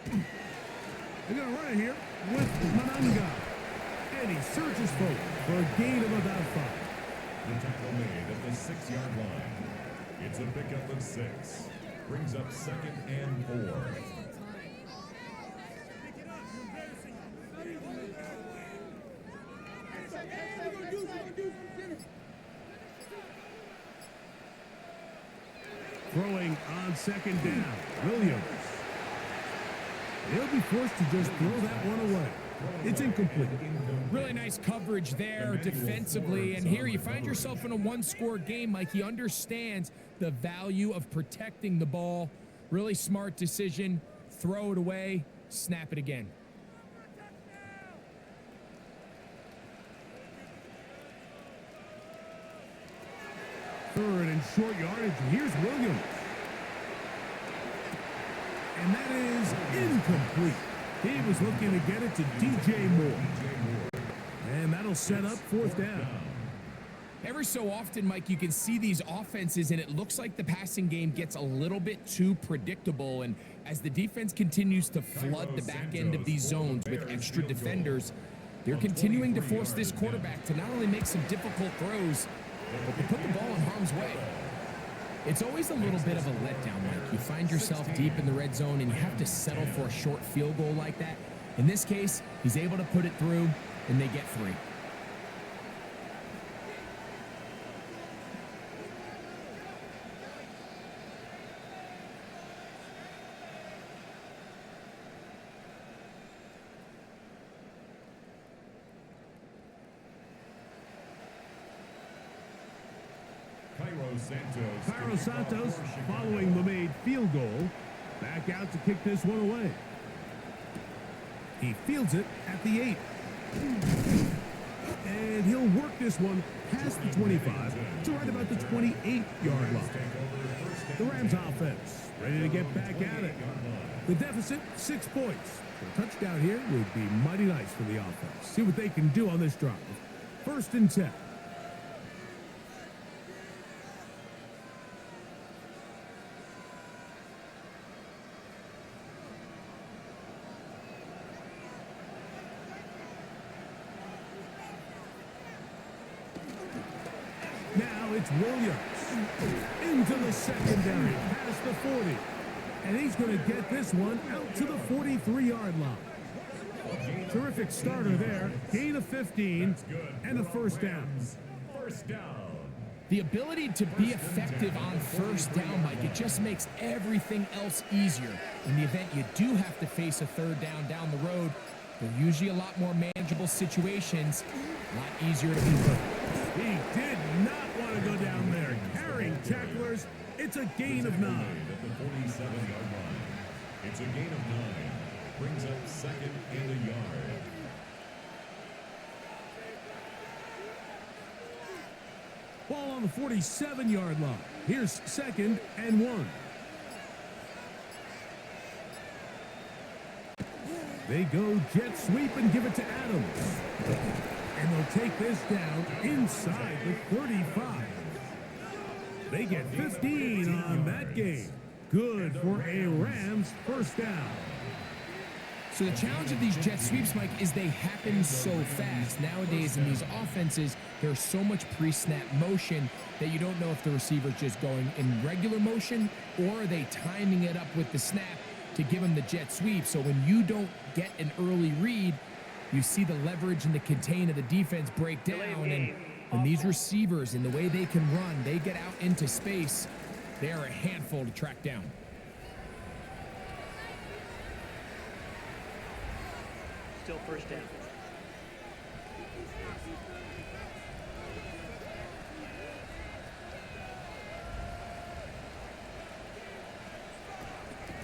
They're going to run it here with Mananga. And he surges forward for a gain of about 5. The tackle made at the 6-yard line. It's a pickup of 6. Brings up 2nd and 4. Throwing on 2nd down, Williams. He'll be forced to just throw that one away. It's incomplete. Really nice coverage there defensively, and here you find yourself in a one-score game. Mike, he understands the value of protecting the ball. Really smart decision. Throw it away, snap it again. Third and short yardage. Here's Williams. And that is incomplete. He was looking to get it to DJ Moore. And that'll set up 4th down. Every so often, Mike, you can see these offenses, and it looks like the passing game gets a little bit too predictable. And as the defense continues to flood the back end of these zones with extra defenders, they're continuing to force this quarterback to not only make some difficult throws, but to put the ball in harm's way. It's always a little bit of a letdown, Mike. You find yourself deep in the red zone, and you have to settle for a short field goal like that. In this case, he's able to put it through, and they get 3. Cairo Santos, following the made field goal, back out to kick this one away. He fields it at the 8. And he'll work this one past the 25 to right about the 28-yard line. The Rams offense ready to get back at it. The deficit, 6 points. A touchdown here would be mighty nice for the offense. See what they can do on this drive. 1st and 10. Now it's Williams into the secondary past the 40. And he's going to get this one out to the 43-yard line. Terrific starter there. Gain of 15 and a first down. The ability to be effective on 1st down, Mike, it just makes everything else easier. In the event you do have to face a 3rd down the road, they're usually a lot more manageable situations, a lot easier to convert. He did not want to go down there. Carrying tacklers, it's a gain of 9. At the 47-yard line. It's a gain of 9. Brings up 2nd and a yard. Ball on the 47-yard line. Here's 2nd and 1. They go jet sweep and give it to Adams. And they'll take this down inside the 35. They get 15 on that game. Good for a Rams first down. So the challenge of these jet sweeps, Mike, is they happen so fast. Nowadays in these offenses, there's so much pre-snap motion that you don't know if the receiver's just going in regular motion or are they timing it up with the snap to give them the jet sweep. So when you don't get an early read, you see the leverage and the contain of the defense break down. And when these receivers and the way they can run, they get out into space, they are a handful to track down. Still first down.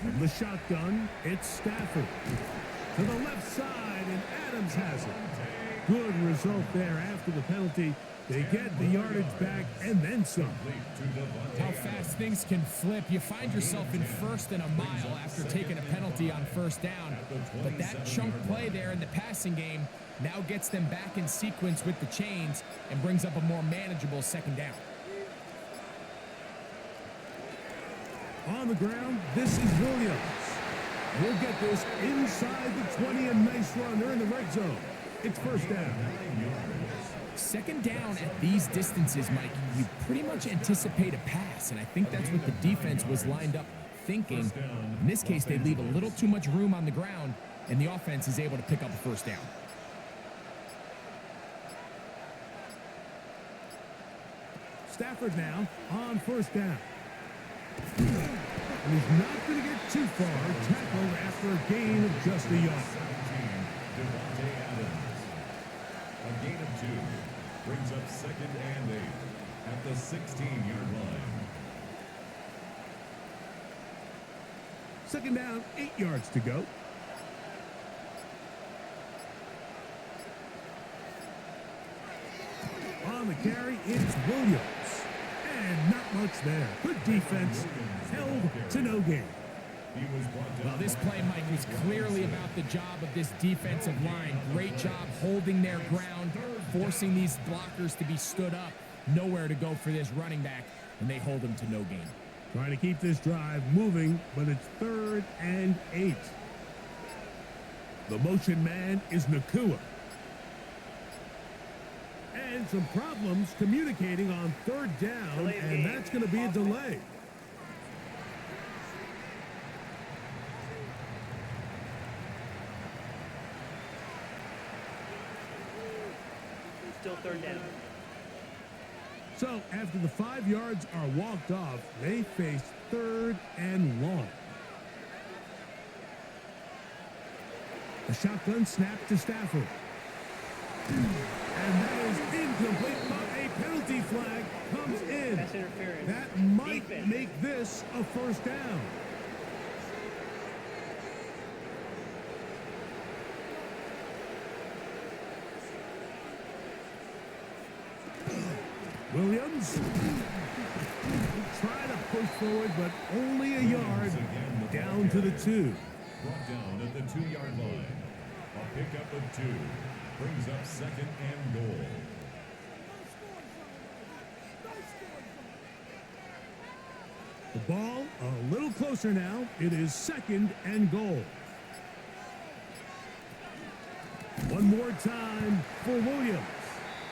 From the shotgun, it's Stafford. To the left side, and Adams has it. Good result there after the penalty. They get the yardage back and then some. How fast things can flip. You find yourself in first and a mile after taking a penalty on first down. But that chunk play there in the passing game now gets them back in sequence with the chains and brings up a more manageable second down. On the ground, this is Williams. We'll get this inside the 20, a nice run. They're in the red zone. It's first down. Second down at these distances, Mike, you pretty much anticipate a pass, and I think that's what the defense was lined up thinking. In this case, they leave a little too much room on the ground, and the offense is able to pick up a first down. Stafford now on first down. And he's not going to get too far, tackled after a gain of just a yard. A gain of 2 brings up second and 8 at the 16-yard line. Second down, 8 yards to go. On the carry, it's Williams. And not much there. Good defense, held to no gain. Well, this play, Mike, was clearly about the job of this defensive line. Great job holding their ground, forcing these blockers to be stood up. Nowhere to go for this running back, and they hold him to no gain. Trying to keep this drive moving, but it's 3rd and 8. The motion man is Nakua. And some problems communicating on 3rd down, and that's going to be a delay. Still third down. So after the 5 yards are walked off, they face 3rd and long. A shotgun snap to Stafford. And that is incomplete, but a penalty flag comes in. Pass interference. That might Defense. make this a first down. Williams trying to push forward, but only a yard down to the 2. Brought down at the 2-yard line. A pickup of 2 brings up second and goal. The ball a little closer now. It is 2nd and goal. One more time for Williams.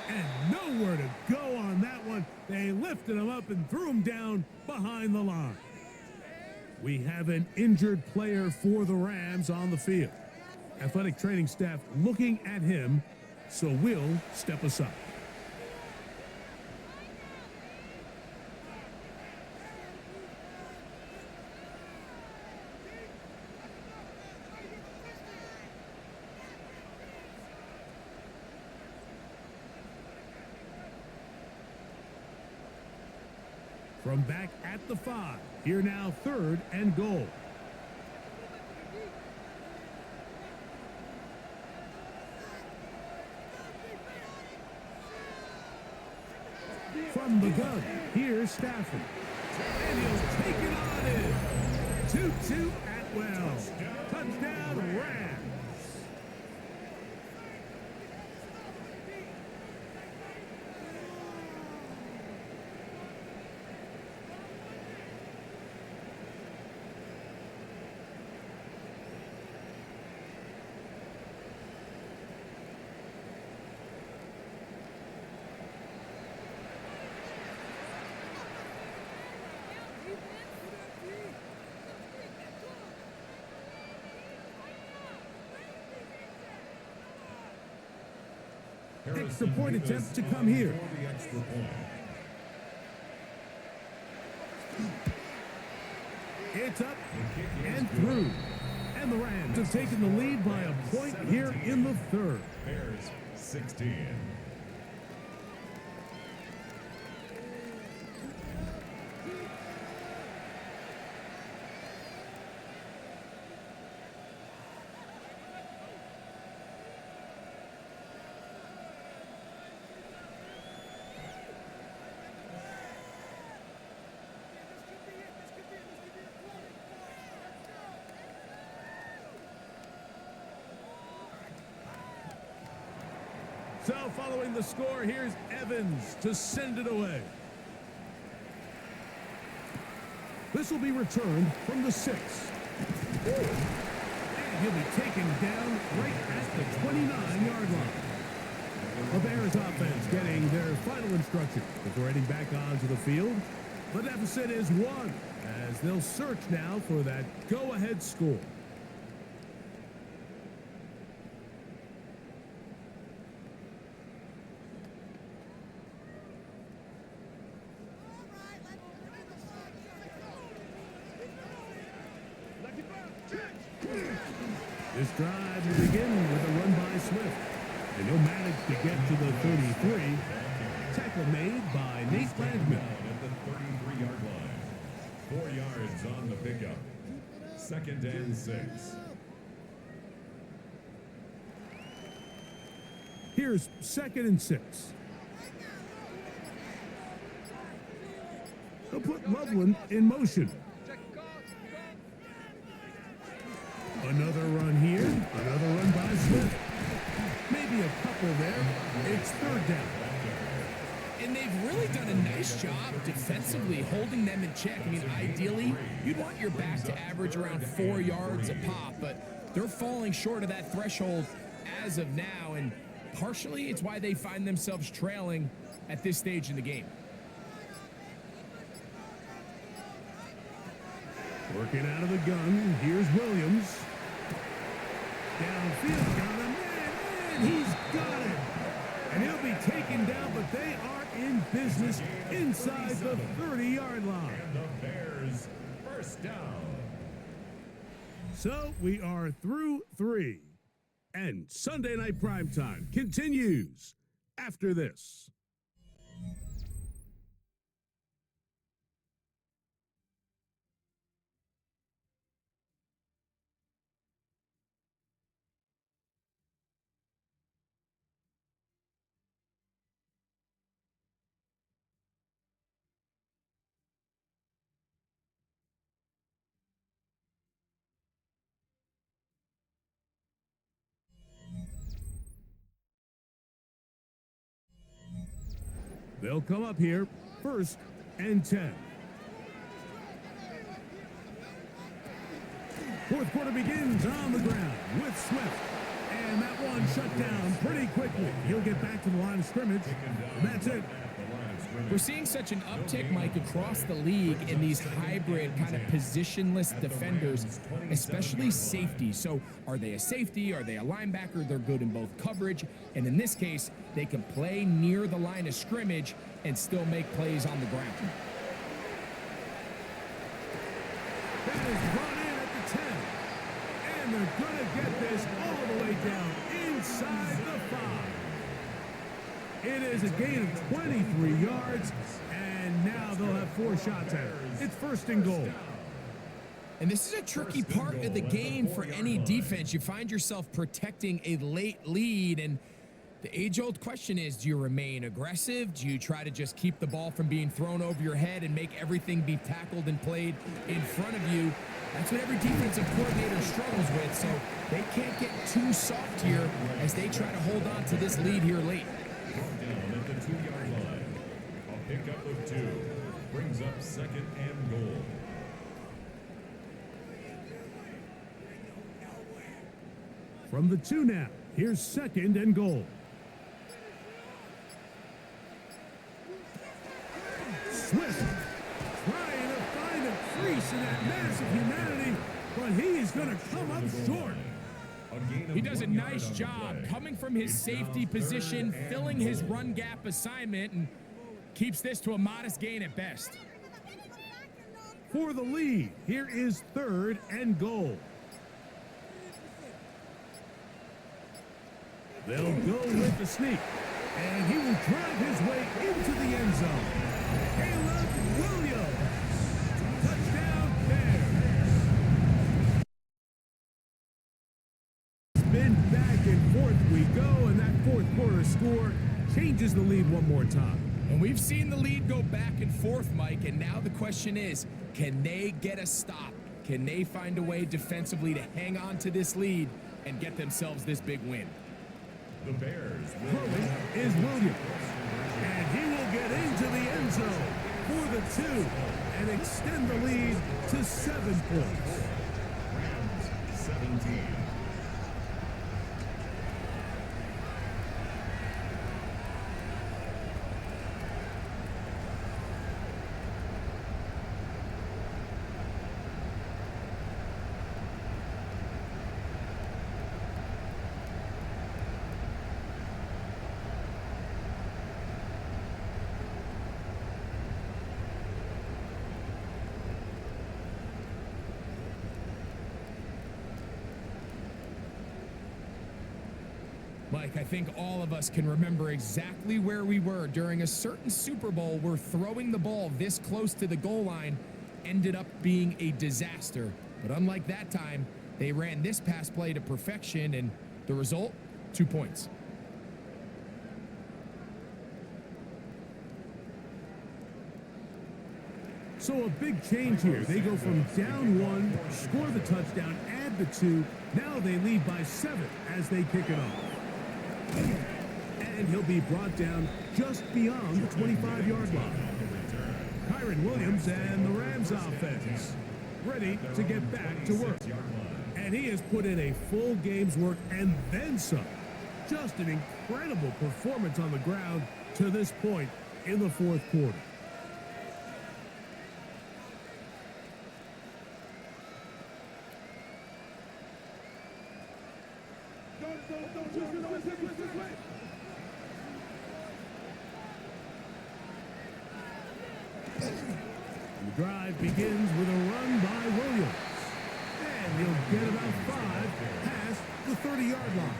And nowhere to go on that one. They lifted him up and threw him down behind the line. We have an injured player for the Rams on the field. Athletic training staff looking at him, so we'll step aside. From back at the 5, here now 3rd and goal. From the gun, here's Stafford. And he'll take it on in. 2-2 Atwell. Touchdown Rams. extra point attempt to come here. For the extra point. It's up and through. And the Rams have taken the lead by a point here in the third. Bears 16. So following the score, here's Evans to send it away. This will be returned from the 6. And he'll be taken down right at the 29-yard line. The Bears offense getting their final instruction before heading back onto the field. The deficit is 1 as they'll search now for that go-ahead score. This drive will begin with a run by Swift. And he'll manage to get to the 33. Tackle made by Nate Landman. At the 33-yard line. 4 yards on the pickup. 2nd and 6. Here's 2nd and 6. They'll put Loveland in motion. Another run here. Another run by Swift. Maybe a couple there. It's 3rd down. And they've really done a nice job defensively holding them in check. I mean, ideally, you'd want your back to average around 4 yards a pop, but they're falling short of that threshold as of now, and partially it's why they find themselves trailing at this stage in the game. Working out of the gun. Here's Williams. Downfield, got him, and he's got it. And he'll be taken down, but they are in business inside the 30-yard line. And the Bears first down. So we are through 3. And Sunday Night Primetime continues after this. They'll come up here, 1st and 10. 4th quarter begins on the ground with Swift. And that one shut down pretty quickly. He'll get back to the line of scrimmage, and that's it. We're seeing such an uptick, Mike, across the league in these hybrid kind of positionless defenders, especially safety. So are they a safety? Are they a linebacker? They're good in both coverage. And in this case, they can play near the line of scrimmage and still make plays on the ground. That is brought in at the 10. And they're going to get this all the way down inside the 5. It is a gain of 23 yards, and now they'll have 4 shots at it. It's 1st and goal. And this is a tricky part of the game for any defense. You find yourself protecting a late lead, and the age-old question is, do you remain aggressive? Do you try to just keep the ball from being thrown over your head and make everything be tackled and played in front of you? That's what every defensive coordinator struggles with, so they can't get too soft here as they try to hold on to this lead here late. Down at the 2-yard line. A pickup of 2 brings up 2nd and goal. From the 2 now, here's 2nd and goal. Swift trying to find a crease in that mass of humanity, but he's going to come up short. He does a nice job coming from his safety position, filling his run gap assignment, and keeps this to a modest gain at best. For the lead, here is 3rd and goal. They'll go with the sneak, and he will drive his way into the end zone. Caleb Williams, touchdown Bears. Spin back and forth we go, and that 4th quarter score changes the lead one more time. And we've seen the lead go back and forth, Mike, and now the question is, can they get a stop? Can they find a way defensively to hang on to this lead and get themselves this big win? The Bears Throwing is Williams, and he will get into the end zone for the 2 and extend the lead to 7 points. Rams 17. Mike, I think all of us can remember exactly where we were during a certain Super Bowl where throwing the ball this close to the goal line ended up being a disaster. But unlike that time, they ran this pass play to perfection, and the result, 2 points. So a big change here. They go from down 1, score the touchdown, add the 2. Now they lead by 7 as they kick it off. And he'll be brought down just beyond the 25-yard line. Kyron Williams and the Rams offense ready to get back to work. And he has put in a full game's work and then some. Just an incredible performance on the ground to this point in the 4th quarter. The drive begins with a run by Williams. And he'll get about 5 past the 30-yard line.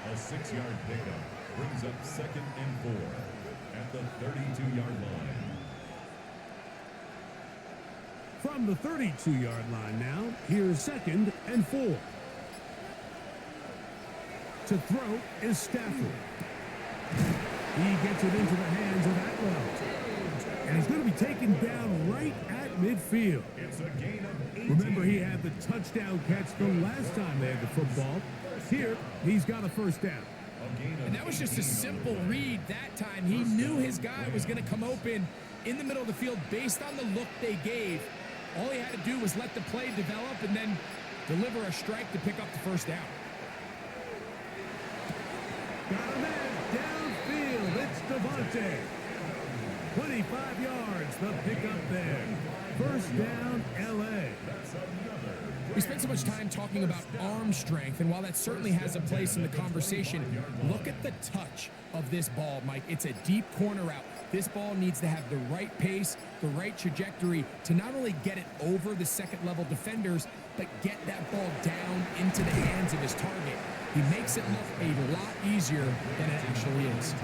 A 6-yard pickup brings up 2nd and 4 at the 32-yard line. From the 32-yard line now, here's 2nd and 4. To throw is Stafford. He gets it into the hands of Atwell. And he's going to be taken down right at midfield. It's a gain of 18. Remember, he had the touchdown catch the last time they had the football. Here, he's got a 1st down. And that was just a simple read that time. He knew his guy was going to come open in the middle of the field based on the look they gave. All he had to do was let the play develop and then deliver a strike to pick up the 1st down. Got a man downfield. It's Devontae. 25 yards, the pickup there. 1st down, L.A. We spent so much time talking about arm strength, and while that certainly has a place in the conversation, look at the touch of this ball, Mike. It's a deep corner route. This ball needs to have the right pace, the right trajectory to not only get it over the 2nd-level defenders, but get that ball down into the hands of his target. He makes it look a lot easier than it actually is.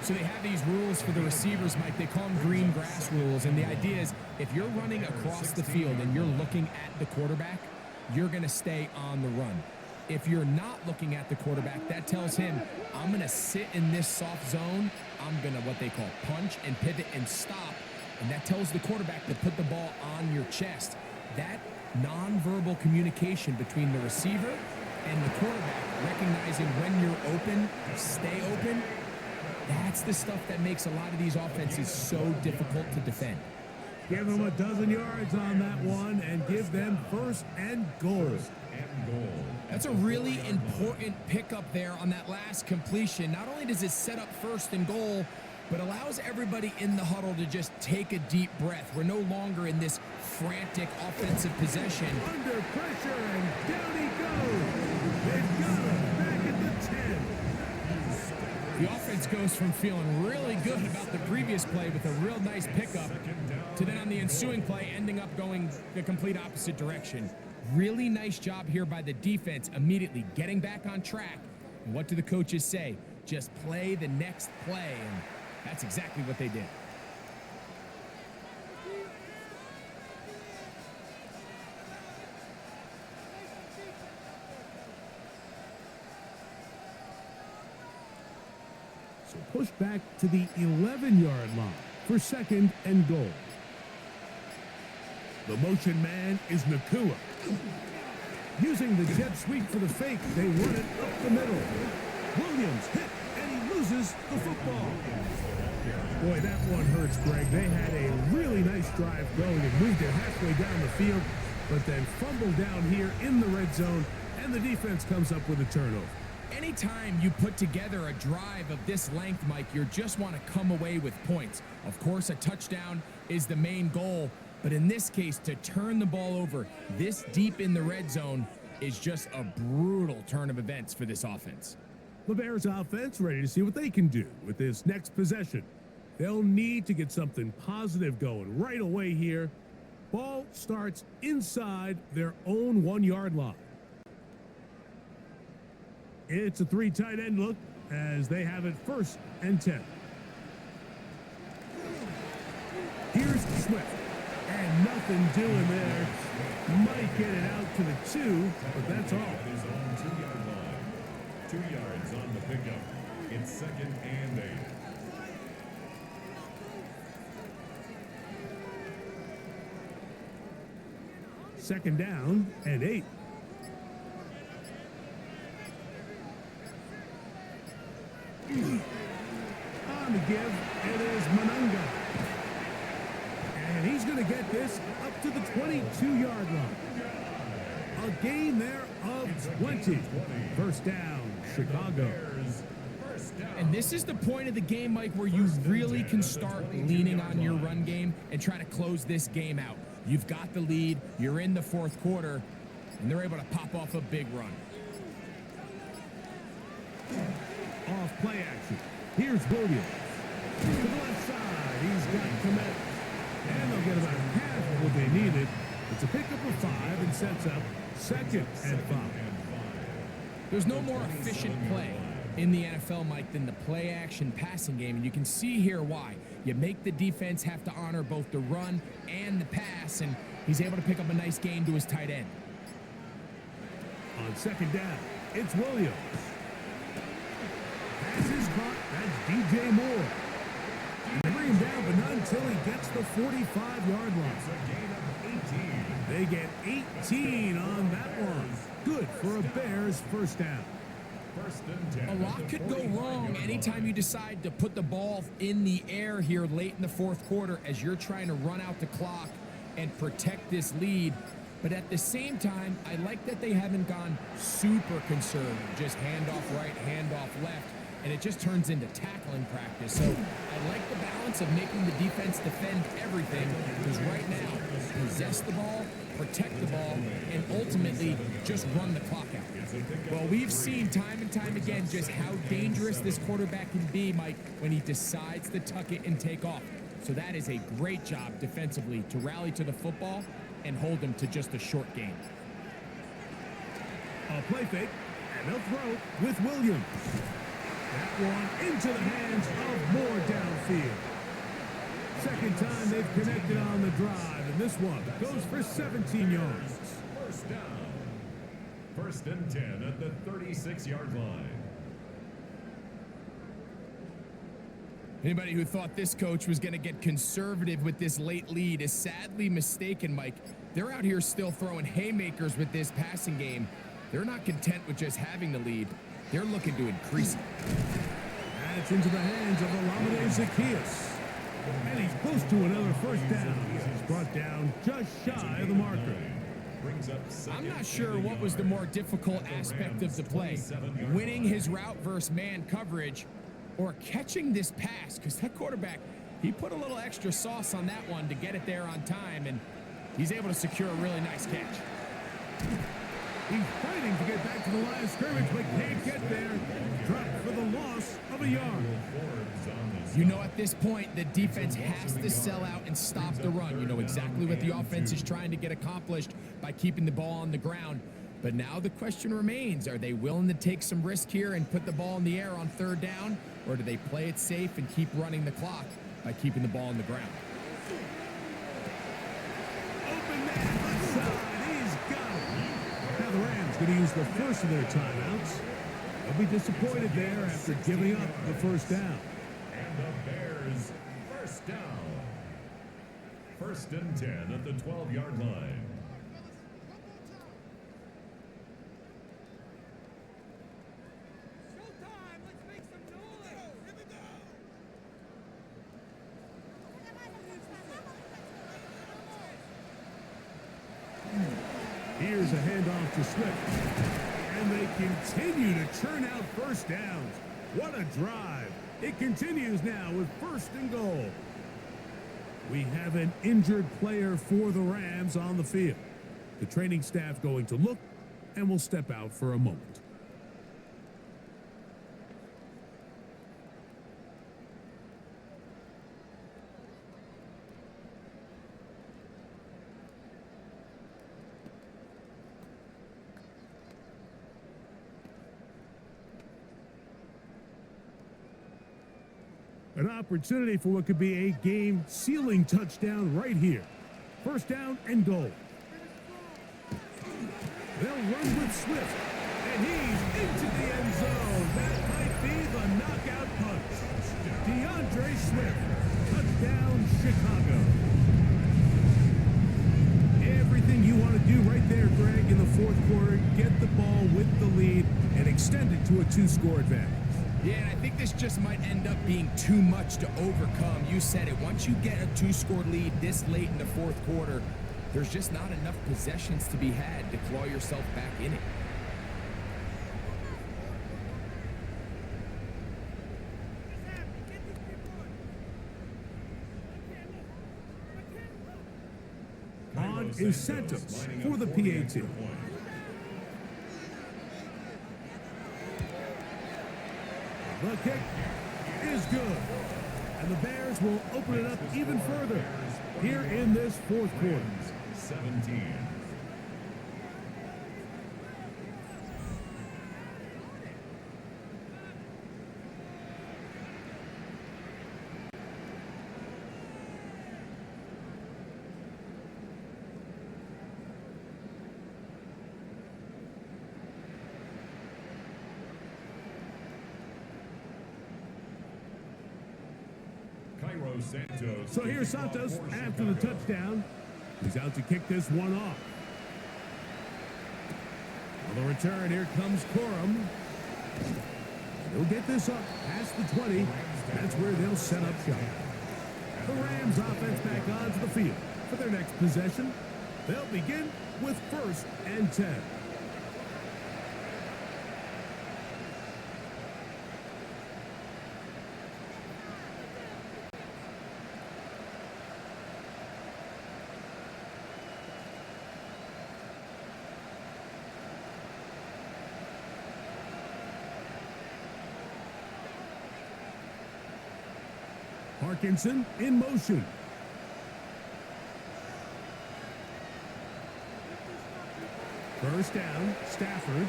So they have these rules for the receivers, Mike. They call them green grass rules. And the idea is if you're running across the field and you're looking at the quarterback, you're going to stay on the run. If you're not looking at the quarterback, that tells him, I'm going to sit in this soft zone. I'm going to what they call punch and pivot and stop. And that tells the quarterback to put the ball on your chest. That nonverbal communication between the receiver and the quarterback, recognizing when you're open, stay open, that's the stuff that makes a lot of these offenses so difficult to defend. Give them a dozen yards on that one and give them 1st and goal. That's a really important pickup there on that last completion. Not only does it set up 1st and goal, but allows everybody in the huddle to just take a deep breath. We're no longer in this frantic offensive possession. Under pressure, and down he goes. They've got him back at the 10. The offense goes from feeling really good about the previous play with a real nice pickup to then on the ensuing play ending up going the complete opposite direction. Really nice job here by the defense, immediately getting back on track. And what do the coaches say? Just play the next play, and that's exactly what they did. So push back to the 11-yard line for 2nd and goal. The motion man is Nakua. Using the jet sweep for the fake, they run it up the middle. Williams hit, and he loses the football. Boy, that one hurts, Greg. They had a really nice drive going and moved it halfway down the field, but then fumbled down here in the red zone, and the defense comes up with a turnover. Anytime you put together a drive of this length, Mike, you just want to come away with points. Of course, a touchdown is the main goal, but in this case, to turn the ball over this deep in the red zone is just a brutal turn of events for this offense. The Bears offense ready to see what they can do with this next possession. They'll need to get something positive going right away here. Ball starts inside their own 1-yard line. It's a 3 tight end look as they have it 1st and 10. Here's Swift, and nothing doing there. Might get it out to the 2, but that's all. His own 2-yard line. 2 yards on the pickup. It's 2nd and 8. Second down and 8. On the give, it is Manunga. And he's going to get this up to the 22-yard line. A gain there of 20. First down, Chicago. And this is the point of the game, Mike, where you really can start leaning on your run game and try to close this game out. You've got the lead, you're in the 4th quarter, and they're able to pop off a big run. Off play action. Here's Williams. To the left side, he's got Komet. And they'll get about half of what they needed. It's a pickup of 5 and sets up 2nd and 5. There's no more efficient play in the NFL, Mike, than the play-action passing game, and you can see here why. You make the defense have to honor both the run and the pass, and he's able to pick up a nice gain to his tight end. On 2nd down, it's Williams. Pass is caught. That's DJ Moore. And they bring him down, but not until he gets the 45-yard line. It's a gain of 18. They get 18 on that one. Good for a Bears first down. 1st and 10. A lot could go wrong anytime you decide to put the ball in the air here late in the 4th quarter as you're trying to run out the clock and protect this lead. But at the same time, I like that they haven't gone super conservative, just handoff right, handoff left, and it just turns into tackling practice. So I like the balance of making the defense defend everything, because right now, possess the ball, protect the ball, and ultimately just run the clock out. Well, we've seen time and time again just how dangerous this quarterback can be, Mike, when he decides to tuck it and take off. So that is a great job defensively to rally to the football and hold them to just a short game. A play fake, and they'll throw with Williams. That one into the hands of Moore downfield. Second time they've connected on the drive, and this one goes for 17 yards. First down. 1st and 10 at the 36-yard line. Anybody who thought this coach was going to get conservative with this late lead is sadly mistaken, Mike. They're out here still throwing haymakers with this passing game. They're not content with just having the lead. They're looking to increase it. And it's into the hands of Olamide Zaccheaus. And he's close to another first down. He's brought down just shy of the marker. I'm not sure what was the more difficult aspect of the play, winning his route versus man coverage, or catching this pass, because that quarterback, he put a little extra sauce on that one to get it there on time, and he's able to secure a really nice catch. He's fighting to get back to the line of scrimmage, but can't get there. Dropped for the loss of a yard. You know, at this point, the defense has to sell out and stop the run. You know exactly what the offense is trying to get accomplished by keeping the ball on the ground. But now the question remains, are they willing to take some risk here and put the ball in the air on third down? Or do they play it safe and keep running the clock by keeping the ball on the ground? Open man left side. He's got it. Now the Rams going to use the first of their timeouts. They'll be disappointed there after giving up the first down. And the Bears first down. 1st and 10 at the 12-yard line. Here's a handoff to Swift. And they continue to churn out first downs. What a drive. It continues now with 1st and goal. We have an injured player for the Rams on the field. The training staff going to look and will step out for a moment. An opportunity for what could be a game-sealing touchdown right here. 1st down and goal. They'll run with Swift, and he's into the end zone. That might be the knockout punch. DeAndre Swift, touchdown Chicago. Everything you want to do right there, Greg, in the 4th quarter, get the ball with the lead and extend it to a 2-score advantage. Yeah, and I think this just might end up being too much to overcome. You said it. Once you get a 2-score lead this late in the 4th quarter, there's just not enough possessions to be had to claw yourself back in it. On is Santos for the PAT. The kick is good. And the Bears will open it up even further here in this 4th quarter. 17. So here's Santos after the touchdown. He's out to kick this one off. On the return, here comes Corum. He'll get this up past the 20. That's where they'll set up shop. The Rams offense back onto the field for their next possession. They'll begin with 1st and 10. Parkinson in motion. First down, Stafford.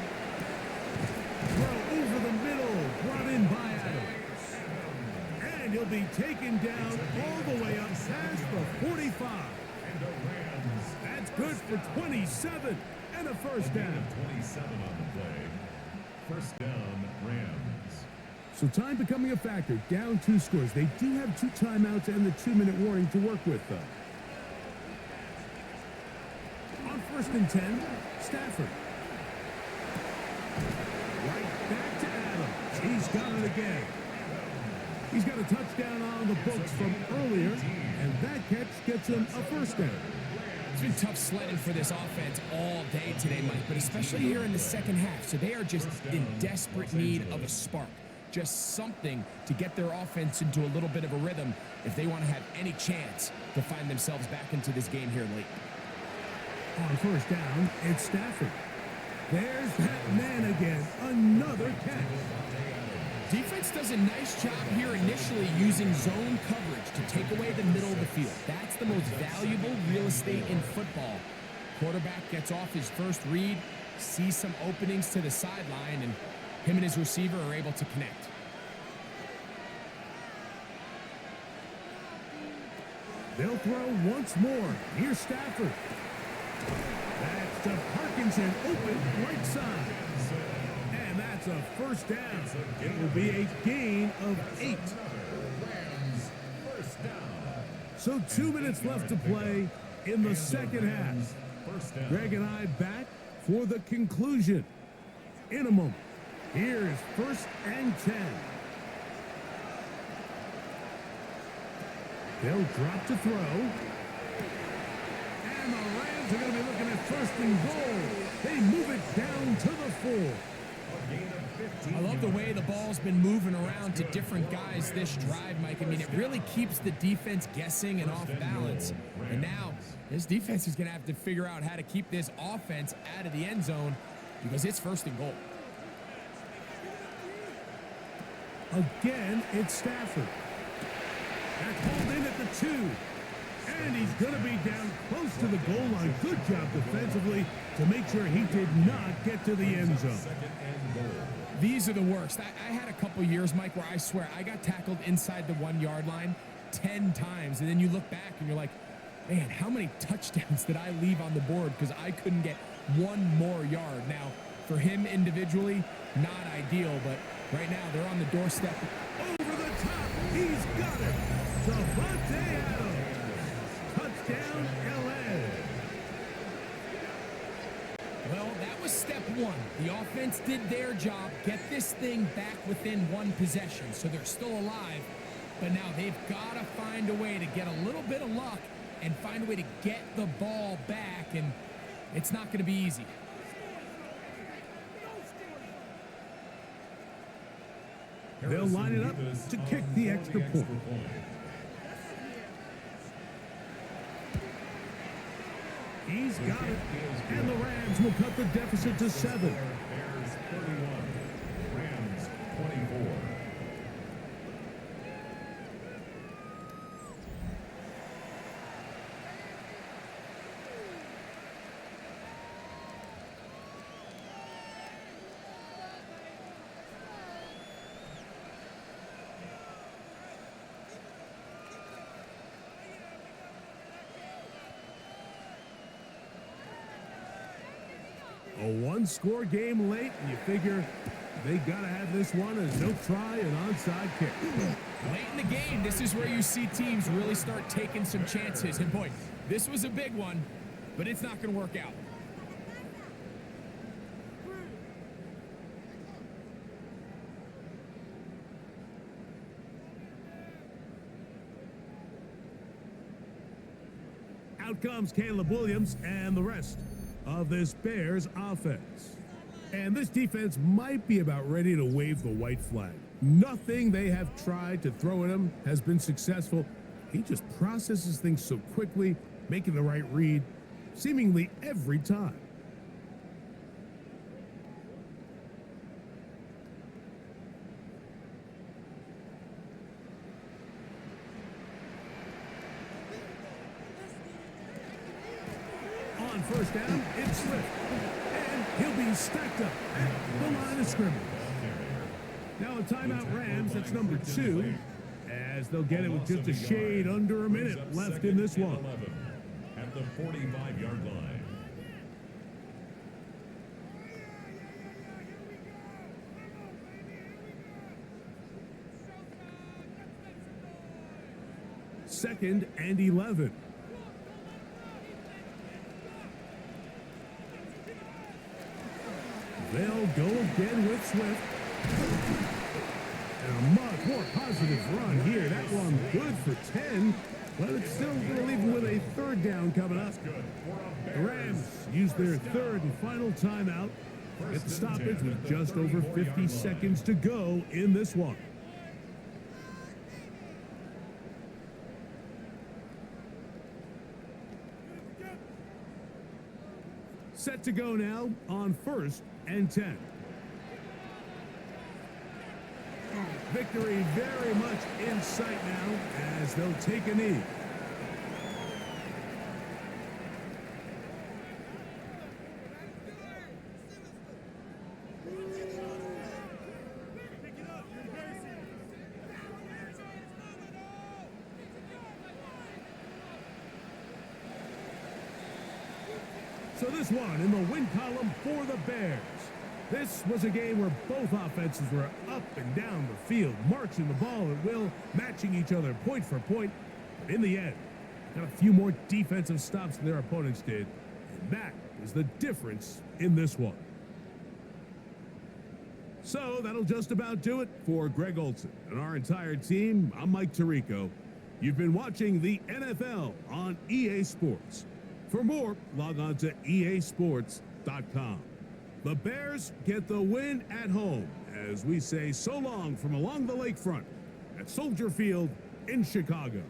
Throw over the middle, brought in by Adams. And he'll be taken down all the way up past the 45. That's good for 27 and a 1st down. 27 on the play. 1st down, Rams. So time becoming a factor, down 2 scores. They do have 2 timeouts and the 2-minute warning to work with, though. On 1st and 10, Stafford. Right back to Adams. He's got it again. He's got a touchdown on the books from earlier, and that catch gets him a 1st down. It's been tough sledding for this offense all day today, Mike, but especially here in the 2nd half. So they are just in desperate need of a spark. just something to get their offense into a little bit of a rhythm if they want to have any chance to find themselves back into this game here late. On first down, it's Stafford. There's that man again. Another catch. Defense does a nice job here initially using zone coverage to take away the middle of the field. That's the most valuable real estate in football. Quarterback gets off his first read, sees some openings to the sideline, and him and his receiver are able to connect. They'll throw once more. Here's Stafford. That's to Parkinson, open right side. And that's a first down. It will be a gain of 8. So 2 minutes left to play in the second half. Greg and I back for the conclusion in a moment. Here's 1st and 10. They'll drop to throw. And the Rams are going to be looking at 1st and goal. They move it down to the 4. I love the way the ball's been moving around to different guys this drive, Mike. I mean, it really keeps the defense guessing and off balance. And now, this defense is going to have to figure out how to keep this offense out of the end zone because it's 1st and goal. Again, it's Stafford. That's hauled in at the 2. And he's going to be down close to the goal line. Good job defensively to make sure he did not get to the end zone. These are the worst. I had a couple years, Mike, where I swear I got tackled inside the 1 yard line 10 times. And then you look back and you're like, man, how many touchdowns did I leave on the board because I couldn't get 1 more yard? Now, for him individually, not ideal, but right now they're on the doorstep. Over the top, he's got it. Davante Adams. Touchdown, LA. Well, that was step 1. The offense did their job, get this thing back within 1 possession, so they're still alive. But now they've got to find a way to get a little bit of luck and find a way to get the ball back, and it's not going to be easy. They'll line it up to kick the extra point. He's got it. And the Rams will cut the deficit to 7. Bears 31, Rams 24. A 1-score game late, and you figure they got to have this one as they'll try an onside kick. Late in the game, this is where you see teams really start taking some chances. And boy, this was a big one, but it's not going to work out. Out comes Caleb Williams and the rest of this Bears offense. And this defense might be about ready to wave the white flag. Nothing they have tried to throw at him has been successful. He just processes things so quickly, making the right read seemingly every time. On first down, it's Swift. And he'll be stacked up at the line of scrimmage. Now a timeout Rams, that's number 2, as they'll get it with just a shade under a minute left in this one. At the 45-yard line. Second and 11. They'll go again with Swift. And a much more positive run here. That one good for 10, but it's still going to leave them with a 3rd down coming up. The Rams use their 3rd and final timeout Get the stoppage with just over 50 seconds to go in this one. Set to go now on 1st and 10. Victory very much in sight now as they'll take a knee. So this one in the win column for the Bears. This was a game where both offenses were up and down the field, marching the ball at will, matching each other point for point. But in the end, got a few more defensive stops than their opponents did. And that is the difference in this one. So that'll just about do it for Greg Olson and our entire team. I'm Mike Tirico. You've been watching the NFL on EA Sports. For more, log on to easports.com. The Bears get the win at home as we say so long from along the lakefront at Soldier Field in Chicago.